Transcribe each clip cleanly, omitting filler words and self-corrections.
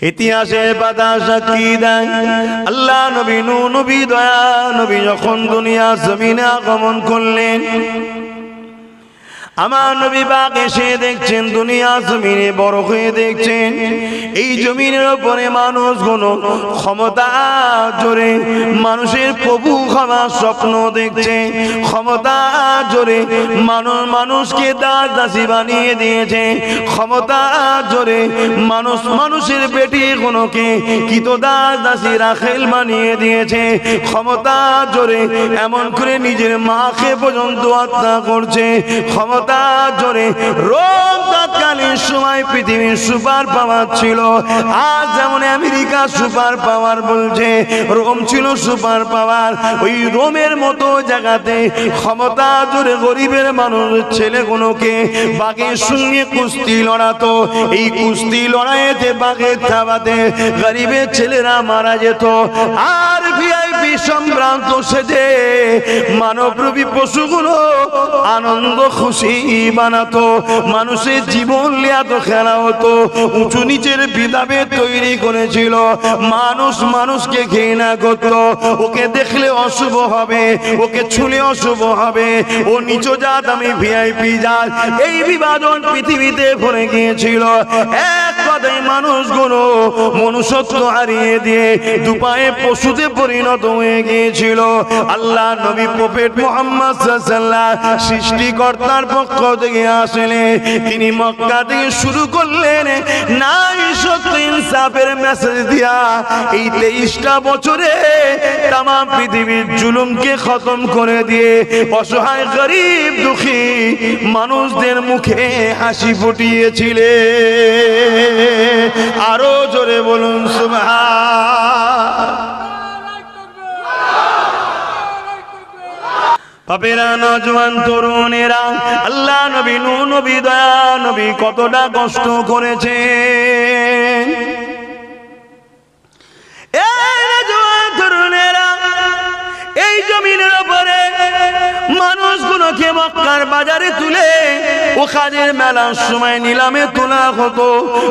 ইতিহাসের পাতা সাক্ষী দেয় আল্লাহ নবী নূহ নবী দয়া নবী যখন দুনিয়া জমিনে আগমন করলেন, আমার নবী পাক এসে দেখছেন দুনিয়া জমিনে বড় হয়ে দেখছেন এই জমিনের উপরে মানুষগুলো ক্ষমতা জোরে মানুষের প্রভু হওয়ার স্বপ্ন দেখছে, ক্ষমতা জোরে মানুষকে দাস দাসী বানিয়ে দিয়েছে, ক্ষমতা জোরে মানুষের বেটিগুলোকে কৃতদাস দাসী রাখেল বানিয়ে দিয়েছে, ক্ষমতা জোরে এমন করে নিজের মাকে পর্যন্ত হত্যা করছে, ক্ষমতা জোরে রোম তৎকালীন সময় পৃথিবীর সুপার পাওয়ার ছিল। আজ যেমন আমেরিকা সুপার পাওয়ার বলছে, রোম ছিল সুপার পাওয়ার। ওই রোমের মতো জায়গাতে ক্ষমতা জোরে গরিবের মানুষের ছেলেগুলোকে বাঘের সঙ্গে কুস্তি লড়াতো। এই কুস্তি লড়াইতে বাঘের থাবাতে গরিবের ছেলেরা মারা যেত। আর ভিআইপি সম্ভ্রান্ত সেজে মানবরূপী পশুগুলো আনন্দ খুশি বানাতো, মানুষের জীবন লিয়াতো খেলা হতো, উঁচু নিচের ভেদাভেদ তৈরি করেছিল। মানুষ মানুষকে ঘৃণা করত, ওকে দেখলে অশুভ হবে, ওকে ছুলে অশুভ হবে, ও নিচু জাত আমি ভিআইপি জাত, এই বিভাজন পৃথিবীতে ভরে গিয়েছিল। এক কথায় মানুষগুলো মনুষ্যত্ব হারিয়ে দিয়ে দুপায়ে পশুতে পরিণত হয়ে গিয়েছিল। আল্লাহ নবী প্রফেট মুহাম্মদ সাল্লাল্লাহু আলাইহি ওয়াসাল্লাম সৃষ্টিকর্তার পক্ষ থেকে আসলে তিনি মক্কা থেকে শুরু করলেন নাইশত ইনসাফের মেসেজ দিয়া এই 23টা বছরে তাম পৃথিবীর জুলুমকে খতম করে দিয়ে অসহায় গরিব দুঃখী মানুষদের মুখে হাসি ফুটিয়েছিলেন। আরো জোরে বলুন সুবহান। বাপেরা নজওয়ান তরুণেরা আল্লাহ নবী নূহ নবী দয়া নবী কতটা কষ্ট করেছে। এই নজওয়ান তরুণেরা এই জমিনের উপরে মানুষগুলোকে মক্কার বাজারে তুলে ওখানে মেলার সময় নিলামে তোলা হতো,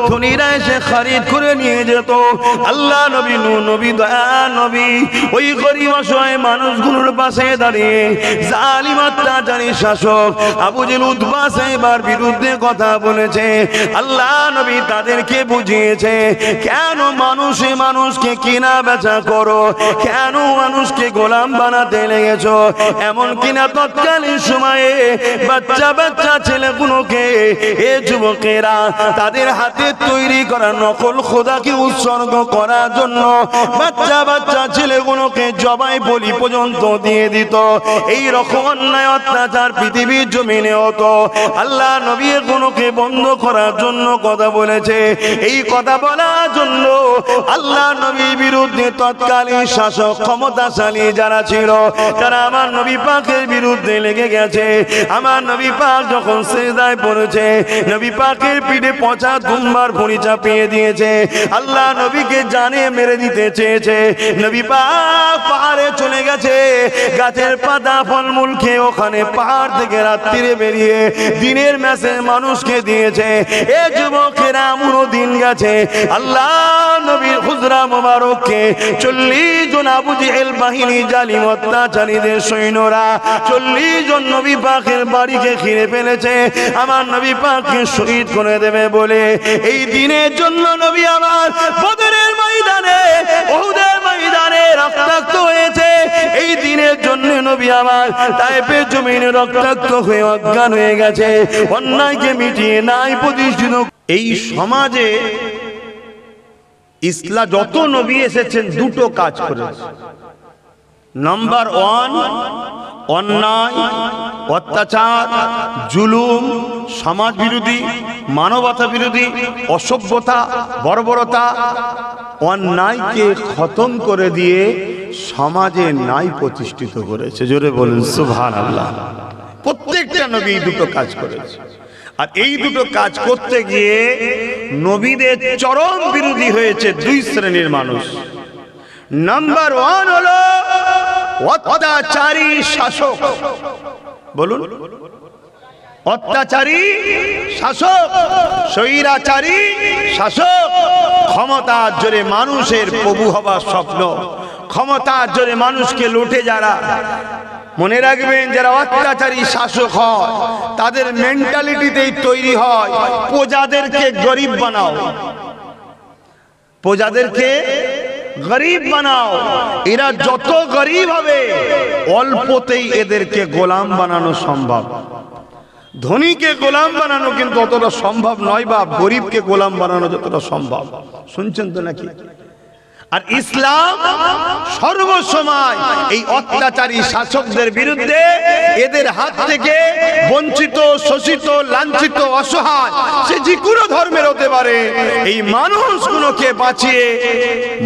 ধনীরা এসে খরিদ করে নিয়ে যেত। আল্লাহ নবী নূহ নবী দয়া নবী ওই গরিব অসহায় মানুষগুলোর পাশে দাঁড়িয়ে জালিম অত্যাচারী শাসক আবু জেহেল উতবা সাহেবের বিরুদ্ধে কথা বলেছে। আল্লাহ নবী তাদেরকে বুঝিয়েছে কেন মানুষে মানুষকে কিনা বেচা করো, কেন মানুষকে গোলাম বানাতে লেগেছো। এমন কিনা তৎকালীন সময়ে বাচ্চা বাচ্চা ছেলেগুলোকে এ যুবকেরা তাদের হাতে তৈরি করা নকল খোদাকে উৎসর্গ করার জন্য বাচ্চা বাচ্চা ছেলেগুলোকে জবাই বলি পর্যন্ত দিয়ে দিত। এই রকম অন্যায় অত্যাচার পৃথিবীর জমিনে হতো। আল্লাহ নবী এগুলোকে বন্ধ করার জন্য কথা বলেছে। এই কথা বলার জন্য আল্লাহ নবীর বিরুদ্ধে তৎকালীন শাসক ক্ষমতাশালী যারা ছিল তারা আমার নবী পাকের বিরুদ্ধে লেগে গেছে। আমার নবী পাক যখন সিজদায় পড়েছে নবী পাকের পিঠে পচা দুম্বার ভুঁড়ি চাপিয়ে দিয়েছে। আল্লাহ নবীকে জানে মেরে দিতে চেয়েছে। নবী পাক পাহাড়ে চলে গেছে, গাছের পাতা ফলমূল খেয়ে ওখানে পাহাড় থেকে রাত্রিরে বেরিয়ে দিনের মেসে মানুষকে দিয়েছে। এ যুবকেরা এমনও দিন গেছে আল্লাহ নবীর হুজরা মোবারককে 40 জন আবু জেহেল বাহিনী জালিম অত্যাচারীদের সৈন্যরা 40 জন নবী পাকের বাড়িকে ঘিরে ফেলেছে আমার নবী পাককে শহীদ করে দেবে বলে। এই দিনের জন্য নবী আমার বদরের ময়দানে উহুদের ময়দানে রক্তাক্ত হয়েছে। এই দিনের জন্য নবী আমার তায়েফের জমিনে রক্তাক্ত হয়ে অজ্ঞান হয়ে গেছে। অন্যায়কে মিটিয়ে নাই প্রতিষ্ঠিত। এই সমাজে ইসলাম যত নবী এসেছেন দুটো কাজ করেছে। নাম্বার 1 অন্যায় অত্যাচার জুলুম সমাজ বিরোধী মানবতা বিরোধী অসভ্যতা বর্বরতা অন্যায়কে খতম করে দিয়ে সমাজে ন্যায় প্রতিষ্ঠিত করেছে। জোরে বলুন সুবহানাল্লাহ। প্রত্যেকটা নবী দুটো কাজ করেছে। আর এই দুটো কাজ করতে গিয়ে নবীদের চরম বিরোধী হয়েছে 2 শ্রেণীর মানুষ। নাম্বার 1 হলো অত্যাচারী শাসক। বলুন অত্যাচারী শাসক, স্বৈরাচারী শাসক, ক্ষমতার জোরে মানুষের প্রভু হবার স্বপ্ন, ক্ষমতার জোরে মানুষকে লুটে যারা। মনে রাখবেন, যারা অত্যাচারী শাসক হয় তাদের মেন্টালিটিতেই তৈরি হয় প্রজাদেরকে গরিব বানাও, প্রজাদেরকে গরিব বানাও। এরা যত গরিব হবে অল্পতেই এদেরকে গোলাম বানানো সম্ভব। ধনীকে গোলাম বানানো কিন্তু অতটা সম্ভব নয়, বা গরিবকে গোলাম বানানো যতটা সম্ভব। শুনছেন তো নাকি? আর ইসলাম সর্বসময় এই অত্যাচারী শাসকদের বিরুদ্ধে, এদের হাত থেকে বঞ্চিত, শোষিত, লাঞ্ছিত, অসহায়, সে যে কোনো ধর্মের হতে পারে, এই মানুষগুলোকে বাঁচিয়ে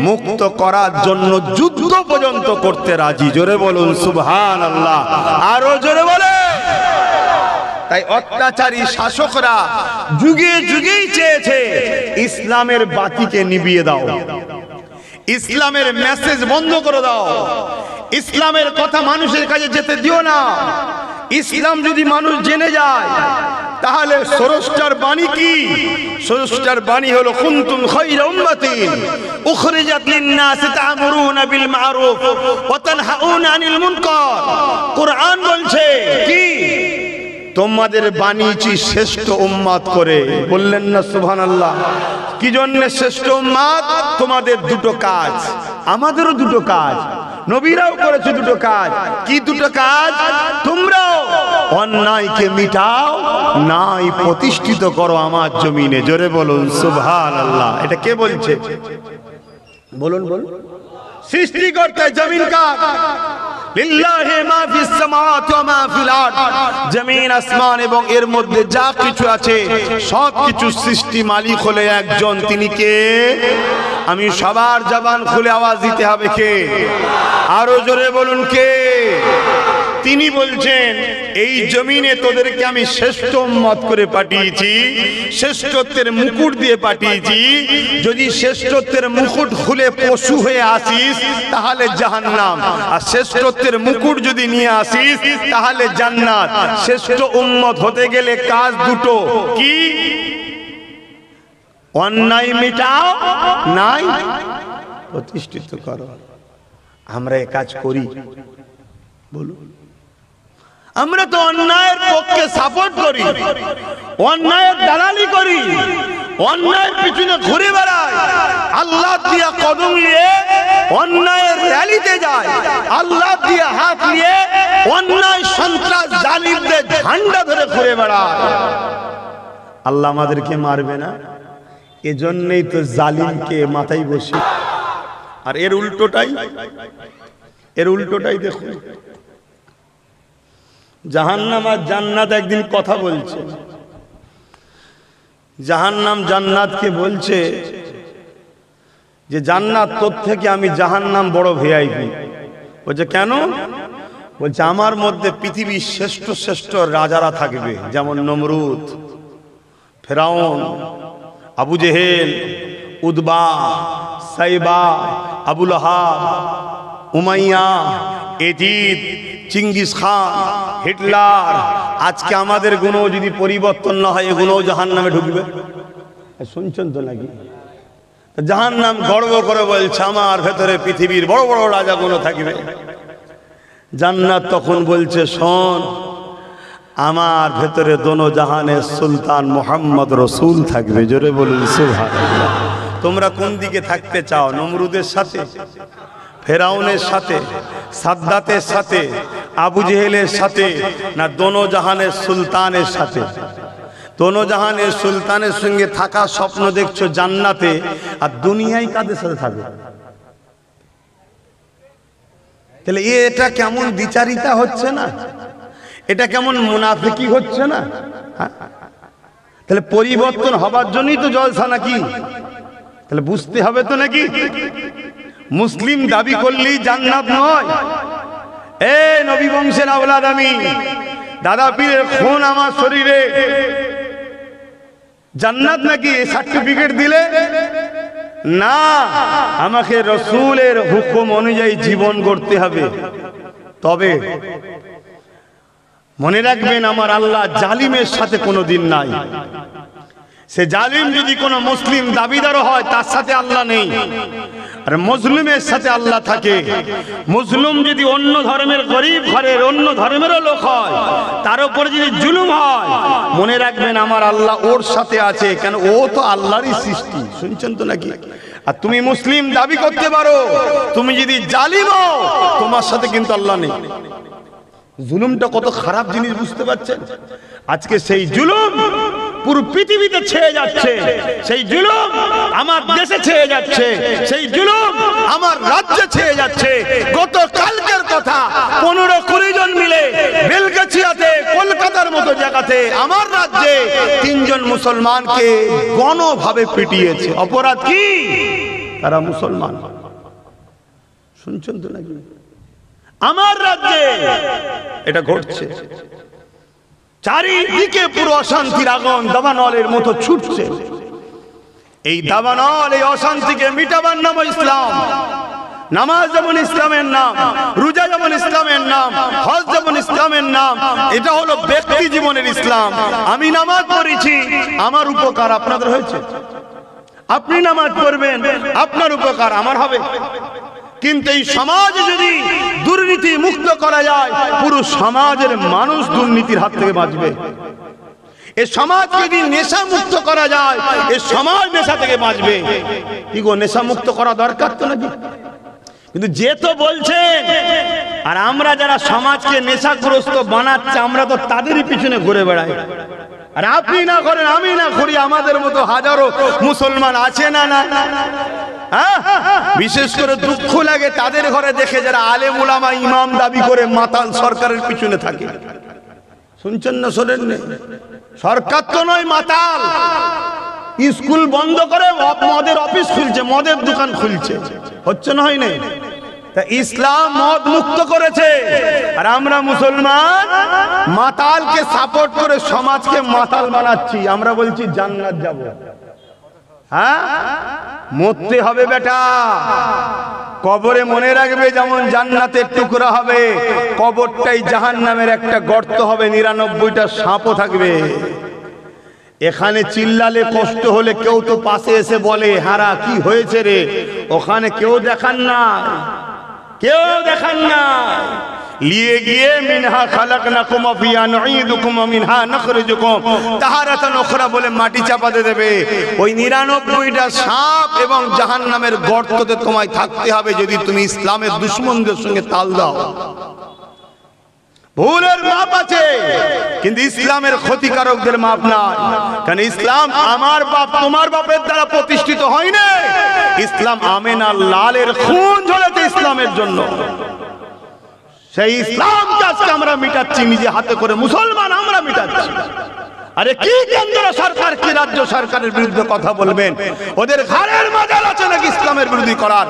মুক্ত করার জন্য যুদ্ধ পর্যন্ত করতে রাজি। জোরে বলুন সুবহানাল্লাহ, আরো জোরে বলে। তাই অত্যাচারী শাসকরা যুগে যুগেই চেয়েছে ইসলামের বাতিকে নিভিয়ে দাও, ইসলামের মেসেজ বন্ধ করে দাও, ইসলামের কথা মানুষের কাছে যেতে দিও না। ইসলাম যদি মানুষ জেনে যায় তাহলে স্রষ্টার বাণী কি? স্রষ্টার বাণী হলো কুনতুম খায়রা উম্মাতিন উখরিজাত লিন-নাসি তা'মুরুনা বিল মা'রুফ ওয়া তানহাউনা আনিল মুনকার। কোরআন বলছে কি? তোমাদের বানিয়েছি শ্রেষ্ঠ উম্মাত করে। বললেন না সুবহানাল্লাহ? কি জন্য শ্রেষ্ঠ উম্মাত? তোমাদের দুটো কাজ, আমাদেরও দুটো কাজ, নবীরাও করেছে দুটো কাজ। কি দুটো কাজ? তোমরাও অন্যায়কে মিটাও, ন্যায় প্রতিষ্ঠিত করো আমার জমিনে। জোরে বলুন সুবহানাল্লাহ। এটা কে বলছে? বলুন বলুন। সৃষ্টিকর্তা জমিন কার? লিল্লাহি মা ফিস সামাওয়াতি ওয়া মা ফিল আরদ। জমিন, আসমান এবং এর মধ্যে যা কিছু আছে সব কিছু সৃষ্টি মালিক হলো একজন। তিনি কে? আমি সবার জবান খুলে আওয়াজ দিতে হবে, কে? আরো জোরে বলুন, কে? তিনি বলছেন এই জমিনে তোদেরকে আমি শ্রেষ্ঠ উম্মত করে পাঠিয়েছি, শ্রেষ্ঠত্বের মুকুট দিয়ে পাঠিয়েছি। যদি শ্রেষ্ঠত্বের মুকুট খুলে পশু হয়ে আসিস তাহলে জাহান্নাম, আর শ্রেষ্ঠত্বের মুকুট যদি নিয়ে আসিস তাহলে জান্নাত। শ্রেষ্ঠ উম্মত হতে গেলে কাজ দুটো, কি? অন্যায় মিটাও, নাই প্রতিষ্ঠিত করো। আমরা এই কাজ করি? বলুন। আমরা তো অন্যায়ের পক্ষে সাপোর্ট করি, অন্যায়ের দালালি করি, অন্যায়ের পিছনে ঘুরে বেড়াই, আল্লাহ দিয়া কদম নিয়ে অন্যায়ের র্যালিতে যায়, আল্লাহ দিয়া হাত নিয়ে অন্যায় সন্ত্রাস জালিমদের ঝান্ডা ধরে ঘুরে বেড়ায়। আল্লাহ আমাদেরকে মারবে না? এজন্যই তো জালিমকে মাথায় বসে। আর এর উল্টোটাই, এর উল্টোটাই দেখুন। জাহান্নাম আর জান্নাত একদিন কথা বলছে। জাহান্নাম জান্নাতকে বলছে যে জান্নাত, তোর থেকে আমি জাহান্নাম বড় ভিআইপি। বলছে কেন? বলছে আমার মধ্যে পৃথিবীর শ্রেষ্ঠ শ্রেষ্ঠ রাজারা থাকবে, যেমন নমরুদ, ফেরাউন, আবু জেহেল, উদবা, সাইবা, আবু লাহাব, উমাইয়া, এজিদ, চিঙ্গিস খান, হিটলার। আজকে আমাদের গুণ যদি পরিবর্তন না হয়, এগুলোও জাহান্নামে ঢুকবে। শুনছেন তো নাকি? জাহান্নাম গর্ব করে বলছে আমার ভেতরে পৃথিবীর বড় বড় রাজাগুলো থাকবে। জান্নাত তখন বলছে শোন, আমার ভেতরে দোনো জাহানের সুলতান মোহাম্মদ রসুল থাকবে। জোরে বলুন সুবহানাল্লাহ। তোমরা কোন দিকে থাকতে চাও? নমরুদের সাথে, ফেরাউনের সাথে, সাদ্দাতের সাথে, আবু জেহেলের সাথে, না দোনো জাহানের সুলতানের সাথে? দোনো জাহানের সুলতানের সঙ্গে থাকা স্বপ্ন দেখছো জান্নাতে, আর দুনিয়ায় কাদের সাথে থাকবে? তাহলে এটা কেমন বিচারিতা হচ্ছে না? এটা কেমন মুনাফিকি হচ্ছে না? তাহলে পরিবর্তন হবার জন্যই তো জলসা নাকি? তাহলে বুঝতে হবে তো নাকি? মুসলিম দাবি করলেই জান্নাত নয়। এ নবী বংশের আওলাদ আমি, দাদা পীরের খুন আমার শরীরে, জান্নাত নাকি সার্টিফিকেট দিলে? না, আমাকে রসুলের হুকুম অনুযায়ী জীবন গড়তে হবে। তবে মনে রাখবেন আমার আল্লাহ জালিমের সাথে কোনোদিন নাই। সে জালিম যদি কোনো মুসলিম দাবিদারও হয় তার সাথে আল্লাহ নেই, আর মজলুমের সাথে আল্লাহ থাকে। মুসলিম যদি অন্য ধর্মের গরিব ঘরের অন্য ধর্মেরও লোক হয়, তার উপরে যদি জুলুম হয়, মনে রাখবেন আমার আল্লাহ ওর সাথে আছে। কেন? ও তো আল্লাহরই সৃষ্টি। শুনছেন তো নাকি? আর তুমি মুসলিম দাবি করতে পারো, তুমি যদি জালিম হও, তোমার সাথে কিন্তু আল্লাহ নেই। জুলুমটা কত খারাপ জিনিস বুঝতে পারছেন? আজকে সেই জুলুম পুরো পৃথিবীতে ছেয়ে যাচ্ছে, সেই জুলুম আমার দেশে ছেয়ে যাচ্ছে, সেই জুলুম আমার রাজ্যে ছেয়ে যাচ্ছে। গত কালকের কথা, 15-20 জন মিলে বেলগাছিয়াতে, কলকাতার মতো জায়গাতে আমার রাজ্যে 3 জন মুসলমানকে গণভাবে পিটিয়েছে। অপরাধ কি? তারা মুসলমান। শুনছেন তো নাকি? আমার রাজ্যে এটা ঘটছে। চারিদিকে পুরো অশান্তির আগুন দাবানলের মতো ছুটছে। এই দাবানল, এই অশান্তিকে মিটাবার নাম ইসলাম। নামাজ যেমন ইসলামের নাম, রোজা যেমন ইসলামের নাম, হজ যেমন ইসলামের নাম, এটা হলো ব্যক্তি জীবনের ইসলাম। আমি নামাজ পড়েছি, আমার উপকার আপনাদের হয়েছে। আপনি নামাজ পড়বেন, আপনার উপকার আমার হবে। কিন্তু এই সমাজ যদি দুর্নীতি মুক্ত করা যায়, পুরো সমাজের মানুষ দুর্নীতির হাত থেকে বাঁচবে। এই সমাজ যদি নেশা মুক্ত করা যায়, এই সমাজ নেশা থেকে বাঁচবে। কি গো, নেশা মুক্ত করা দরকার তো নাকি? কিন্তু যে তো বলছেন, আর আমরা যারা সমাজকে নেশাগ্রস্ত বানাচ্ছে, আমরা তো তাদেরই পিছনে ঘুরে বেড়াই। আর আপনি না করেন, আমি না করি, আমাদের মতো হাজারো মুসলমান আছে না? না, বিশেষ করে দুঃখ লাগে তাদের ঘরে দেখে যারা আলেম উলামা ইমাম দাবি করে মাতাল সরকারের পিছনে থাকে। শুনছেন না? শোনেন? সরকার তো নয়, মাতাল। স্কুল বন্ধ করে মদের অফিস খুলছে, মদের দোকান খুলছে। হচ্ছে না? হয় নাই? তা ইসলাম মদ মুক্ত করেছে, আর আমরা মুসলমান মাতালকে সাপোর্ট করে সমাজকে মাতাল বানাচ্ছি। আমরা বলছি জান্নাত যাব। হ্যাঁ, মরতে হবে বেটা। কবরে মনে রাখবে যেমন জান্নাতের টুকরা হবে, কবরটাই জাহান্নামের একটা গর্ত হবে, 99টা সাপও থাকবে। এখানে চিল্লালে কষ্ট হলে কেউ তো পাশে এসে বলে, হারা কি হয়েছে রে? ওখানে কেউ দেখান না, কেউ দেখান না। লিয়ে গিয়ে মিনহা খালাকনাকুম ওয়া ফিহা নুঈদুকুম ওয়া মিনহা নখরিজুকুম তাহারাতান উখরা বলে মাটি চাপাতে দেবে। ওই 99টা সাপ এবং জাহান্নামের গর্ততে তোমায় থাকতে হবে যদি তুমি ইসলামের দুশমনদের সঙ্গে তাল দাও। ভুলের মাপ আছে, কিন্তু ইসলামের ক্ষতিকারকদের মাপ নাই। কারণ ইসলাম আমার বাপ তোমার বাপের দ্বারা প্রতিষ্ঠিত হয়নি। ইসলাম আমেনা লালের খুন ঝরেছে ইসলামের জন্য। সেই ইসলামকে আজকে আমরা মিটাচ্ছি নিজে হাতে করে, মুসলমান আমরা মিটাচ্ছি। আরে কি কেন্দ্র সরকার, কি রাজ্য সরকারের বিরুদ্ধে কথা বলবেন? ওদের ঘাড়ের মাজাল আছে নাকি ইসলামের বিরোধী করার?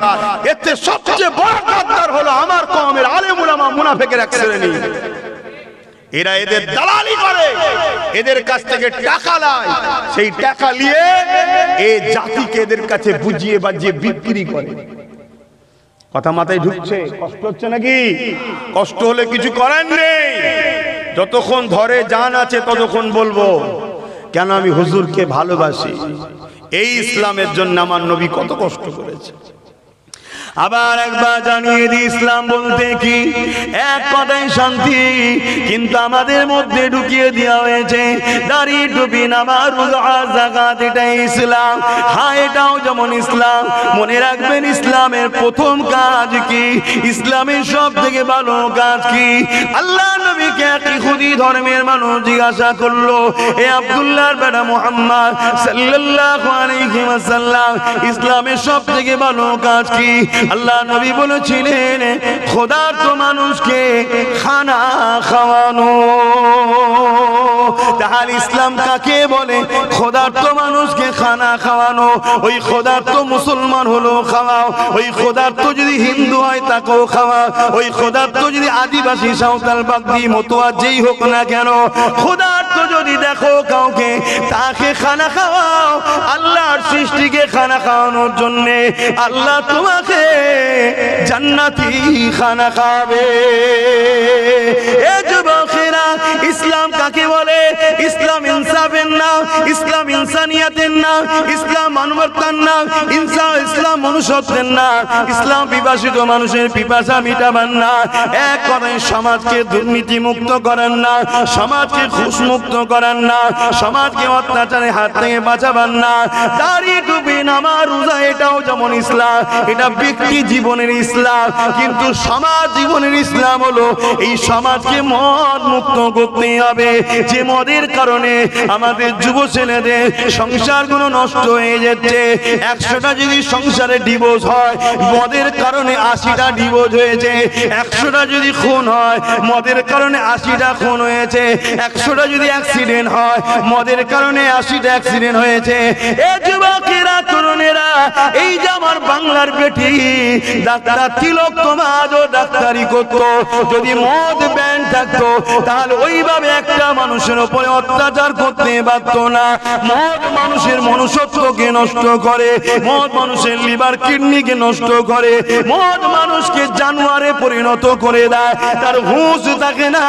এতে সবচেয়ে বড় গাদ্দার হলো আমার কওমের আলেম উলামা মুনাফিকের এক শ্রেণী। এরা এদের দালালি করে, এদের কাছ থেকে টাকা নেয়, সেই টাকা নিয়ে এই জাতিকে এদের কাছে বুঝিয়ে বাজিয়ে বিক্রি করে। কথা মাথায় ঢুকছে? কষ্ট হচ্ছে নাকি? কষ্ট হলে কিছু করার নেই। যতক্ষণ ধরে জান আছে ততক্ষণ বলবো, কেন আমি হুজুরকে ভালোবাসি। এই ইসলামের জন্য আমার নবী কত কষ্ট করেছে। আবার একবার জানিয়ে দিই, ইসলাম বলতে কি? এক কথাই শান্তি। কিন্তু আমাদের মধ্যে ঢুকিয়ে দেওয়া হয়েছে দাড়ি, টুপি, নামাজ, রোজা, যাকাত, এটাই ইসলাম। হ্যাঁ, এটাও যেমন ইসলাম। মনে রাখবেন ইসলামের প্রথম কাজ কি? ইসলামের সব থেকে ভালো কাজ কি? আল্লাহ নবীকে এক ইহুদি ধর্মের মানুষ জিজ্ঞাসা করলো, এ আব্দুল্লাহর বেটা মুহাম্মদ সাল্লাল্লাহু আলাইহি ওয়াসাল্লাম, ইসলামের সব থেকে ভালো কাজ কি? আল্লাহ নবী বলেছিলেন, খোদার্থ মানুষকে খানা খাওয়ানো। তাহলে ইসলাম কাকে বলে? খোদার্থ মানুষকে খানা খাওয়ানো। ওই খোদার্থ মুসলমান হলো খাওয়াও, ওই খোদার্থ যদি হিন্দু হয় তাকেও খাওয়াও, ওই খোদার্থ যদি আদিবাসী, সাঁওতাল, বাগদি, মতুয়া যেই হোক না কেন, খোদার্থ যদি দেখো কাউকে, তাকে খানা খাওয়াও। আল্লাহর সৃষ্টিকে খানা খাওয়ানোর জন্য আল্লাহ তোমাকে জান্নাতি খানা খাবে। এ যুবকেরা, ইসলাম কাকে বলে? ইসলাম ইনসাফের নাম, ইসলাম ইনসানিয়াতের নাম, ইসলাম মানবতার নাম, ইসলাম মনুষ্যত্বের নাম, ইসলাম বিভাষিত মানুষের পিপাসা মিটাবার না। এক কথায় সমাজকে দুর্নীতি মুক্ত করার না, সমাজকে ঘুষ মুক্ত করার না, সমাজকে অত্যাচারের হাত থেকে বাঁচাবার না। দাড়ি টুপি নামাজ রোজা এটাও যেমন ইসলাম, এটা ব্যক্তি জীবনের ইসলাম, কিন্তু সমাজ জীবনের ইসলাম হলো এই সমাজকে মদ মুক্ত করতে হবে। যে মদের কারণে আমাদের যুব ছেলেদের সংসারগুলো নষ্ট হয়ে যাচ্ছে। 100টা যদি সংসারে ডিভোর্স হয়, মদের কারণে 80টা ডিভোর্স হয়েছে। 100টা যদি খুন হয়, মদের কারণে 80টা খুন হয়েছে। 100টা যদি অ্যাক্সিডেন্ট হয়, মদের কারণে 80টা অ্যাক্সিডেন্ট হয়েছে। এ যুবকেরা, তরুণেরা, এই যে আমার বাংলার বেটি ডাক্তার তিলোত্তমা আজও ডাক্তারি করতো। যদি মদ ব্যান থাকতো তাহলে ওইভাবে একটা মানুষের উপরে অত্যাচার করতে পারতো না। মদ মানুষের মনুষ্যত্বকে নষ্ট করে, মদ মানুষের লিভার কিডনিকে নষ্ট করে, মদ মানুষকে জানোয়ারে পরিণত করে দেয়। তার হুঁশ থাকে না,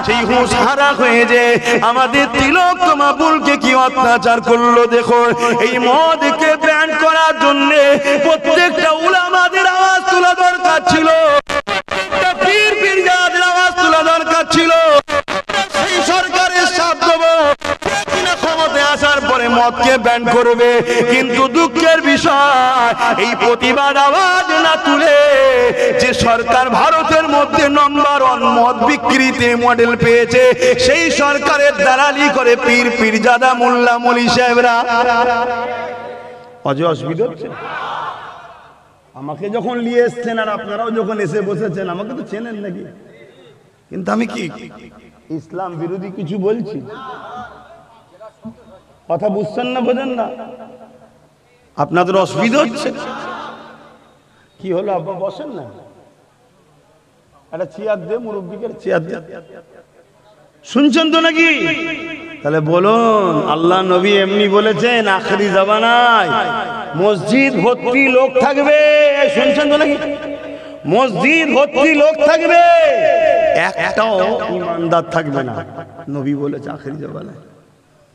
সেই হুঁশ হারা হয়ে যায়। আমাদের তিলোত্তমা বুলকে কি অত্যাচার করলো দেখো। এই মদকে ব্যান করার জন্য প্রত্যেকটা উলামাদের আওয়াজ তোলা দরকার ছিল, প্রত্যেকটা পীর পীরজাদাদের আওয়াজ তোলা দরকার ছিল। সেই সরকারের সাথ দেবো ক্ষমতায় আসার পরে মদকে ব্যান করবে, কিন্তু দুঃখের বিষয় এই প্রতিবাদ আওয়াজ না তুলে যে সরকার ভারতের মধ্যে নম্বর 1 মদ বিক্রিতে মডেল পেয়েছে, সেই সরকারের দালালি করে পীর পীরজাদা মোল্লা মলি সাহেবরা। অসুবিধা হচ্ছে? আমাকে যখন নিয়ে এসছেন আর আপনারাও যখন এসে বসেছেন, আমাকে তো চেনেন নাকি? কিন্তু আমি কি ইসলাম বিরোধী কিছু বলছি? কথা বুঝছেন না, বোঝেন না? আপনাদের অসুবিধা হচ্ছে? কি হলো আব্বা, বসেন না, একটা চেয়ার দে, মুরব্বিকে চেয়ার দে। শুনছেন তো নাকি? তাহলে বলুন, আল্লাহ নবী এমনি বলেছেন আখরি জামানায় মসজিদ ভর্তি লোক থাকবে। শুনছেন তো নাকি? মসজিদ ভর্তি লোক থাকবে, একটাও ইমানদার থাকবে না। নবী বলেছে আখরি জামানায়।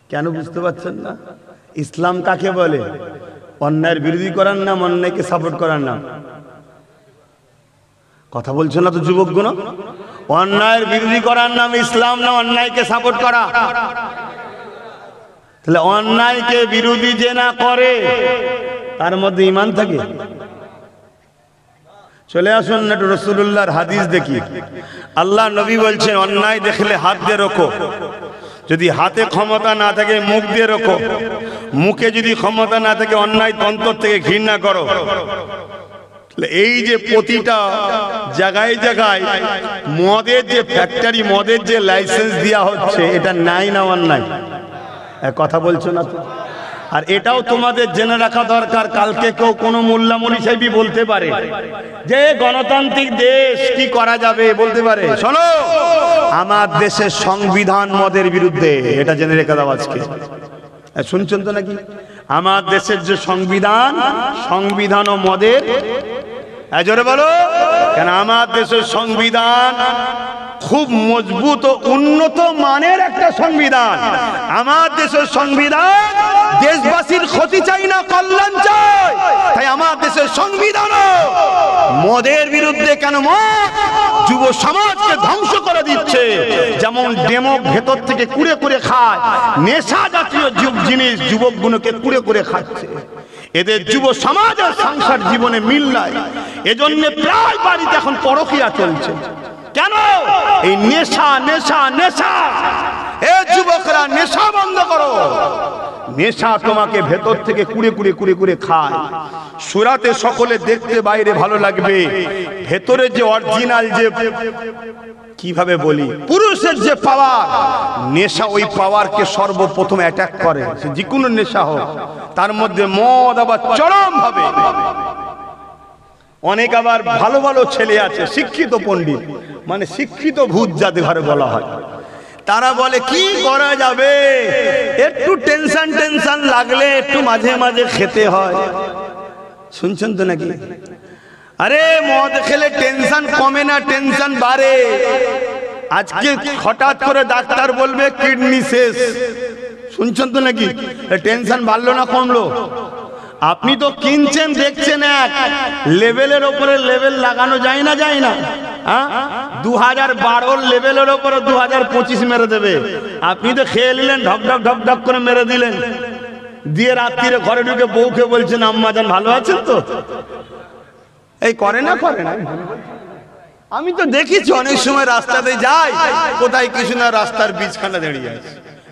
কেন বুঝতে পারছেন না? ইসলাম কাকে বলে? অন্যায়ের বিরোধী করার নাম, অন্যায়কে সাপোর্ট করার নাম। কথা বলছো না তো যুবকগুলো? অন্যায়ের বিরোধী করার নাম ইসলাম না অন্যায়কে সাপোর্ট করা? তাহলে অন্যায়কে বিরোধী যে না করে তার মধ্যে ঈমান থাকে? চলে আসুন না একটু রাসূলুল্লাহর হাদিস দেখি। আল্লাহ নবী বলছেন অন্যায় দেখলে হাত দিয়ে রোখো, যদি হাতে ক্ষমতা না থাকে মুখ দিয়ে রোখো, মুখে যদি ক্ষমতা না থাকে অন্যায় তন্তর থেকে ঘৃণা করো। এই যে প্রতিটা জায়গায় জায়গায় মদের যে ফ্যাক্টরি, মদের যে লাইসেন্স দেওয়া হচ্ছে, এটা নাই না অন্যায়? কথা বলছো না তো? আর এটাও তোমাদের জেনে রাখা দরকার, কালকে কেউ কোনো মোল্লা মলি সাহেবই বলতে পারে যে গণতান্ত্রিক দেশ, কি করা যাবে বলতে পারে। শোনো, আমার দেশের সংবিধান মদের বিরুদ্ধে, এটা জেনে রেখে দাও আজকে। শুনছেন তো নাকি? আমার দেশের যে সংবিধান, সংবিধান ও মদের, জোরে বলো কেন? আমার দেশের সংবিধান খুব মজবুত ও উন্নত মানের একটা সংবিধান। আমার দেশের সংবিধান দেশবাসীর ক্ষতি চাই না, কল্যাণ চাই। তাই আমার দেশের সংবিধান মদের বিরুদ্ধে। কেন? মদ যুব সমাজকে ধ্বংস করে দিচ্ছে। যেমন ডেমো ভেতর থেকে কুড়ে কুড়ে খায়, নেশা জাতীয় জিনিস যুবকগুলোকে কুড়ে কুড়ে খাচ্ছে। এদের যুব সমাজ আর সংসার জীবনে মিল নাই, এজন্য প্রায় বাড়িতে এখন পরকীয়া চলছে। কেন? এই নেশা নেশা নেশা। এ যুবকরা, নেশা বন্ধ করো। নেশা তোমাকে ভেতর থেকে কুড়ে কুড়ে কুড়ে কুড়ে খায়। সূরাতে সকলে দেখতে বাইরে ভালো লাগবে, ভেতরে যে অরিজিনাল, যে কিভাবে বলি, পুরুষের যে পাওয়ার, নেশা ওই পাওয়ারকে সর্বপ্রথম অ্যাটাক করে। যে কোনো নেশা হোক, তার মধ্যে মদ আবার চরম ভাবে। অনেক আবার ভালো ভালো ছেলে আছে, শিক্ষিত পণ্ডিত, মানে শিক্ষিত ভূত যাদের ঘরে বলা হয়, তারা বলে কি করা যাবে, একটু টেনশন টেনশন লাগলে একটু মাঝে মাঝে খেতে হয়। শুনছেন তো নাকি? আরে মদ খেলে টেনশন কমে না, টেনশন বাড়ে। আজকে হঠাৎ করে ডাক্তার বলবে কিডনি শেষ, শুনছেন তো নাকি? টেনশন বাড়লো না কমলো? আপনি তো কিনছেন দেখছেন এক লেভেলের ওপরে লেভেল লাগানো যায় না, যায় না? হ্যাঁ, 2012 লেভেলের ওপরে 2025 মেরে দেবে। আপনি তো খেয়ে নিলেন, ঢক ঢক ঢক ঢক করে মেরে দিলেন, দিয়ে রাত্রিরে ঘরে ঢুকে বউকে বলছেন আম্মা জান ভালো আছেন তো? এই করে না, করে না? আমি তো দেখেছি অনেক সময় রাস্তাতে যাই, কোথায় কিছু না রাস্তার বীজখানা দাঁড়িয়ে আছে,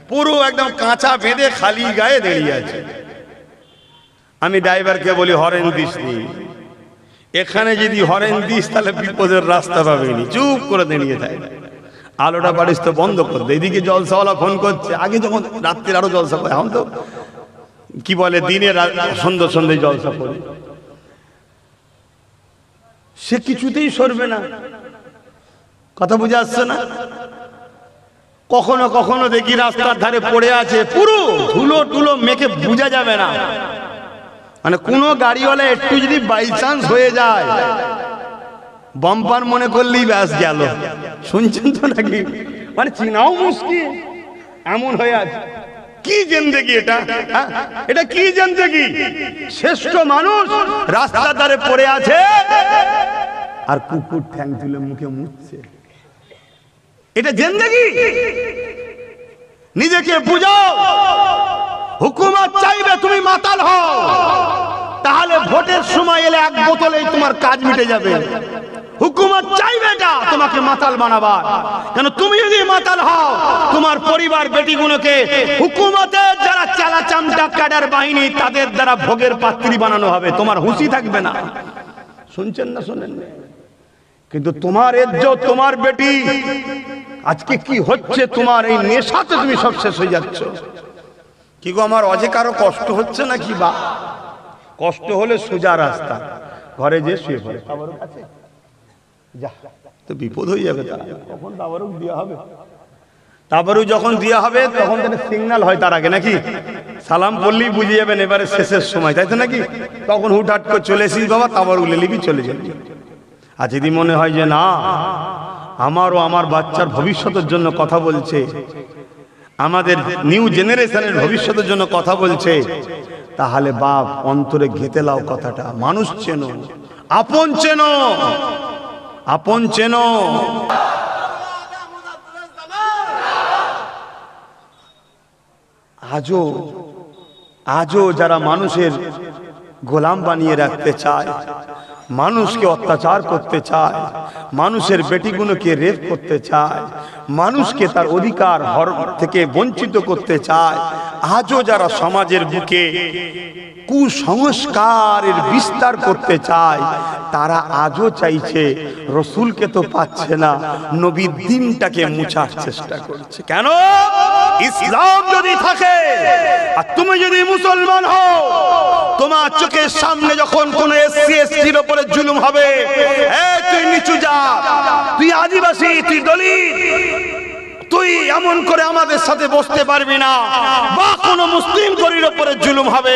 পুরো একদম কাঁচা বেঁধে খালি গায়ে দাঁড়িয়ে আছে। আমি ড্রাইভারকে বলি হরেন দিস নি, এখানে যদি হরেন দিস তাহলে বিপদের রাস্তা পাবেনি, চুপ করে দাঁড়িয়ে থাকে। আলোটা পারিস তো বন্ধ করে দে। এদিকে জলসাওয়ালা ফোন করছে, আগে যখন রাত্রির আরো জলসা করে, এখন তো কি বলে দিনে সন্ধ্যে সন্ধ্যে জলসা করে, সে কিছুতেই সরবে না। কথা বুঝে আসছে না? কখনো কখনো দেখি রাস্তার ধারে পড়ে আছে, পুরো ধুলো টুলো মেখে বোঝা যাবে না, মানে কোনো গাড়িওয়ালা একটু যদি বাই চান্স হয়ে যায় বাম্পার মনে করলেই ব্যাস গেল। শুনছেন তো নাকি? মানে চিনাও মুশকিল, এমন হয়ে আছে। কি জিন্দেগি এটা? এটা কি জিন্দেগি? শ্রেষ্ঠ মানুষ রাস্তার ধারে পড়ে আছে আর কুকুর ঠ্যাং তুলে মুখে মুছছে, এটা জিন্দেগি? নিজেকে বুঝাও। হুকুমত চাইবে তুমি মাতাল হও, তাহলে ভোটের সময় এলে এক বোতলেই তোমার কাজ মিটে যাবে। হুকুমত চাইবে এটা তোমাকে মাতাল বানাবার, কেন তুমি যদি মাতাল হও তোমার পরিবার বেটিগুলোকে হুকুমতের যারা চালা চামটা ক্যাডার বাহিনী তাদের দ্বারা ভোগের পাত্রী বানানো হবে, তোমার হুঁশি থাকবে না। শুনছেন না শোনেন? কিন্তু তোমার ইজ্জত, তোমার বেটি আজকে কি হচ্ছে, তোমার এই নেশাতে তুমি সব শেষ হয়ে যাচ্ছ। কি গো আমার অজে কারো কষ্ট হচ্ছে নাকি? বা কষ্ট হলে সোজা রাস্তা, ঘরে যে শুয়ে পড়ে, তাবারুক আছে যা, তো বিপদ হয়ে যাবে। তখন তাবারুক দেওয়া হবে, তাবারুক যখন দেওয়া হবে তখন তাহলে সিগন্যাল হয় তার আগে নাকি? সালাম বললেই বুঝে যাবেন এবারে শেষের সময়, তাই তো নাকি? তখন হুটহাট করে চলে এসিস বাবা, তাবারুক লিবি চলে যাবি। আর যদি মনে হয় যে না আমারও আমার বাচ্চার ভবিষ্যতের জন্য কথা বলছে, আমাদের নিউ জেনারেশনের ভবিষ্যতের জন্য কথা বলছে, তাহলে বাপ অন্তরে ঘেঁটে লাও কথাটা। মানুষ চেনো, আপন চেনো, আপন চেনো। আজও আজও যারা মানুষের গোলাম বানিয়ে রাখতে চায়, মানুষকে অত্যাচার করতে চায়, মানুষের বেটিগুলোকে রেপ করতে চায়, মানুষকে তার অধিকার থেকে বঞ্চিত করতে চায়, আজও যারা সমাজের বুকে কুসংস্কারের বিস্তার করতে চায়, তারা আজও চাইছে, রসুলকে তো পাচ্ছে না, নবীর দিনটাকে মুছার চেষ্টা করছে। কেন? ইসলাম যদি থাকে আর তুমি যদি মুসলমান হও, তোমার চোখের সামনে যখন কোন এসসি এসটির উপরে জুলুম হবে, তুই নিচু জাত, তুই আদিবাসী, তুই দলিত, তুই এমন করে আমাদের সাথে বসতে পারবি না, বা কোন মুসলিম গরির উপরে জুলুম হবে,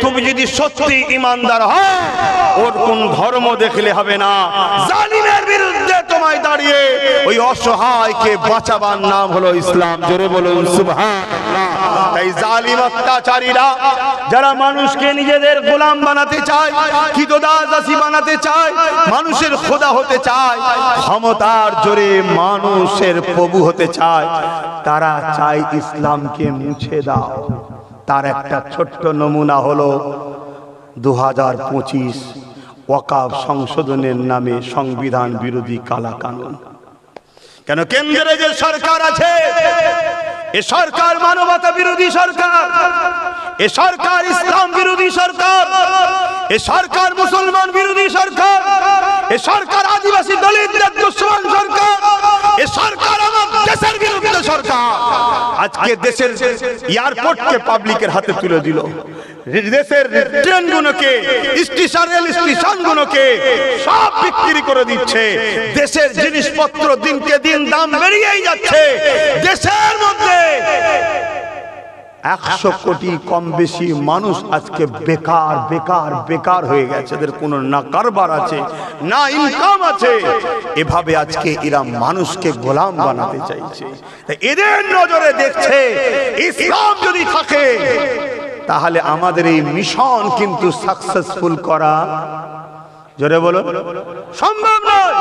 তুমি যদি সত্যি ইমানদার হও, ওর কোন ধর্ম দেখলে হবে না, জালিমের বিরুদ্ধে তোমায় দাঁড়িয়ে ওই অসহায়কে বাঁচাবার নাম হলো ইসলাম। জোরে বলুন সুবহানাল্লাহ। তাই জালিম অত্যাচারীরা যারা মানুষকে নিজেদের গোলাম বানাতে চায়, কিদোদাসী বানাতে চায়, মানুষের খোদা হতে চায়, ক্ষমতার জোরে মানুষের প্রভু হতে চায়, তারা চায় ইসলামকে মুছে দাও। তার একটা ছোট্ট নমুনা হলো 2025 ওয়াকফ সংশোধনের নামে সংবিধান বিরোধী কালা কানুন। কেন? কেন্দ্রে যে সরকার আছে, এ সরকার মানবতা বিরোধী সরকার, এ সরকার ইসলাম বিরোধী সরকার, এ সরকার মুসলমান বিরোধী সরকার, এ সরকার আদিবাসী দলিতদের দুশ্মন সরকার, এ সরকার আমার দেশের বিরুদ্ধে সরকার। আজকে দেশের এয়ারপোর্টকে পাবলিকের হাতে তুলে দিল, দেশের ট্রেনগুলোকে, রেল স্টেশনগুলোকে সব বিক্রি করে দিচ্ছে। দেশের জিনিসপত্র দিনকে দিন দাম বেরিয়েই যাচ্ছে। দেশের মধ্যে 100 কোটি কম বেশি মানুষ আজকে বেকার বেকার বেকার হয়ে গেছে, এদের কোনো না কারবার আছে না ইনকাম আছে। এভাবে আজকে এরা মানুষকে গোলাম বানাতে চাইছে। এদের নজরে দেখছে ইসলাম যদি থাকে তাহলে আমাদের এই মিশন কিন্তু সাকসেসফুল করা, জোরে বলো, সম্ভব নয়।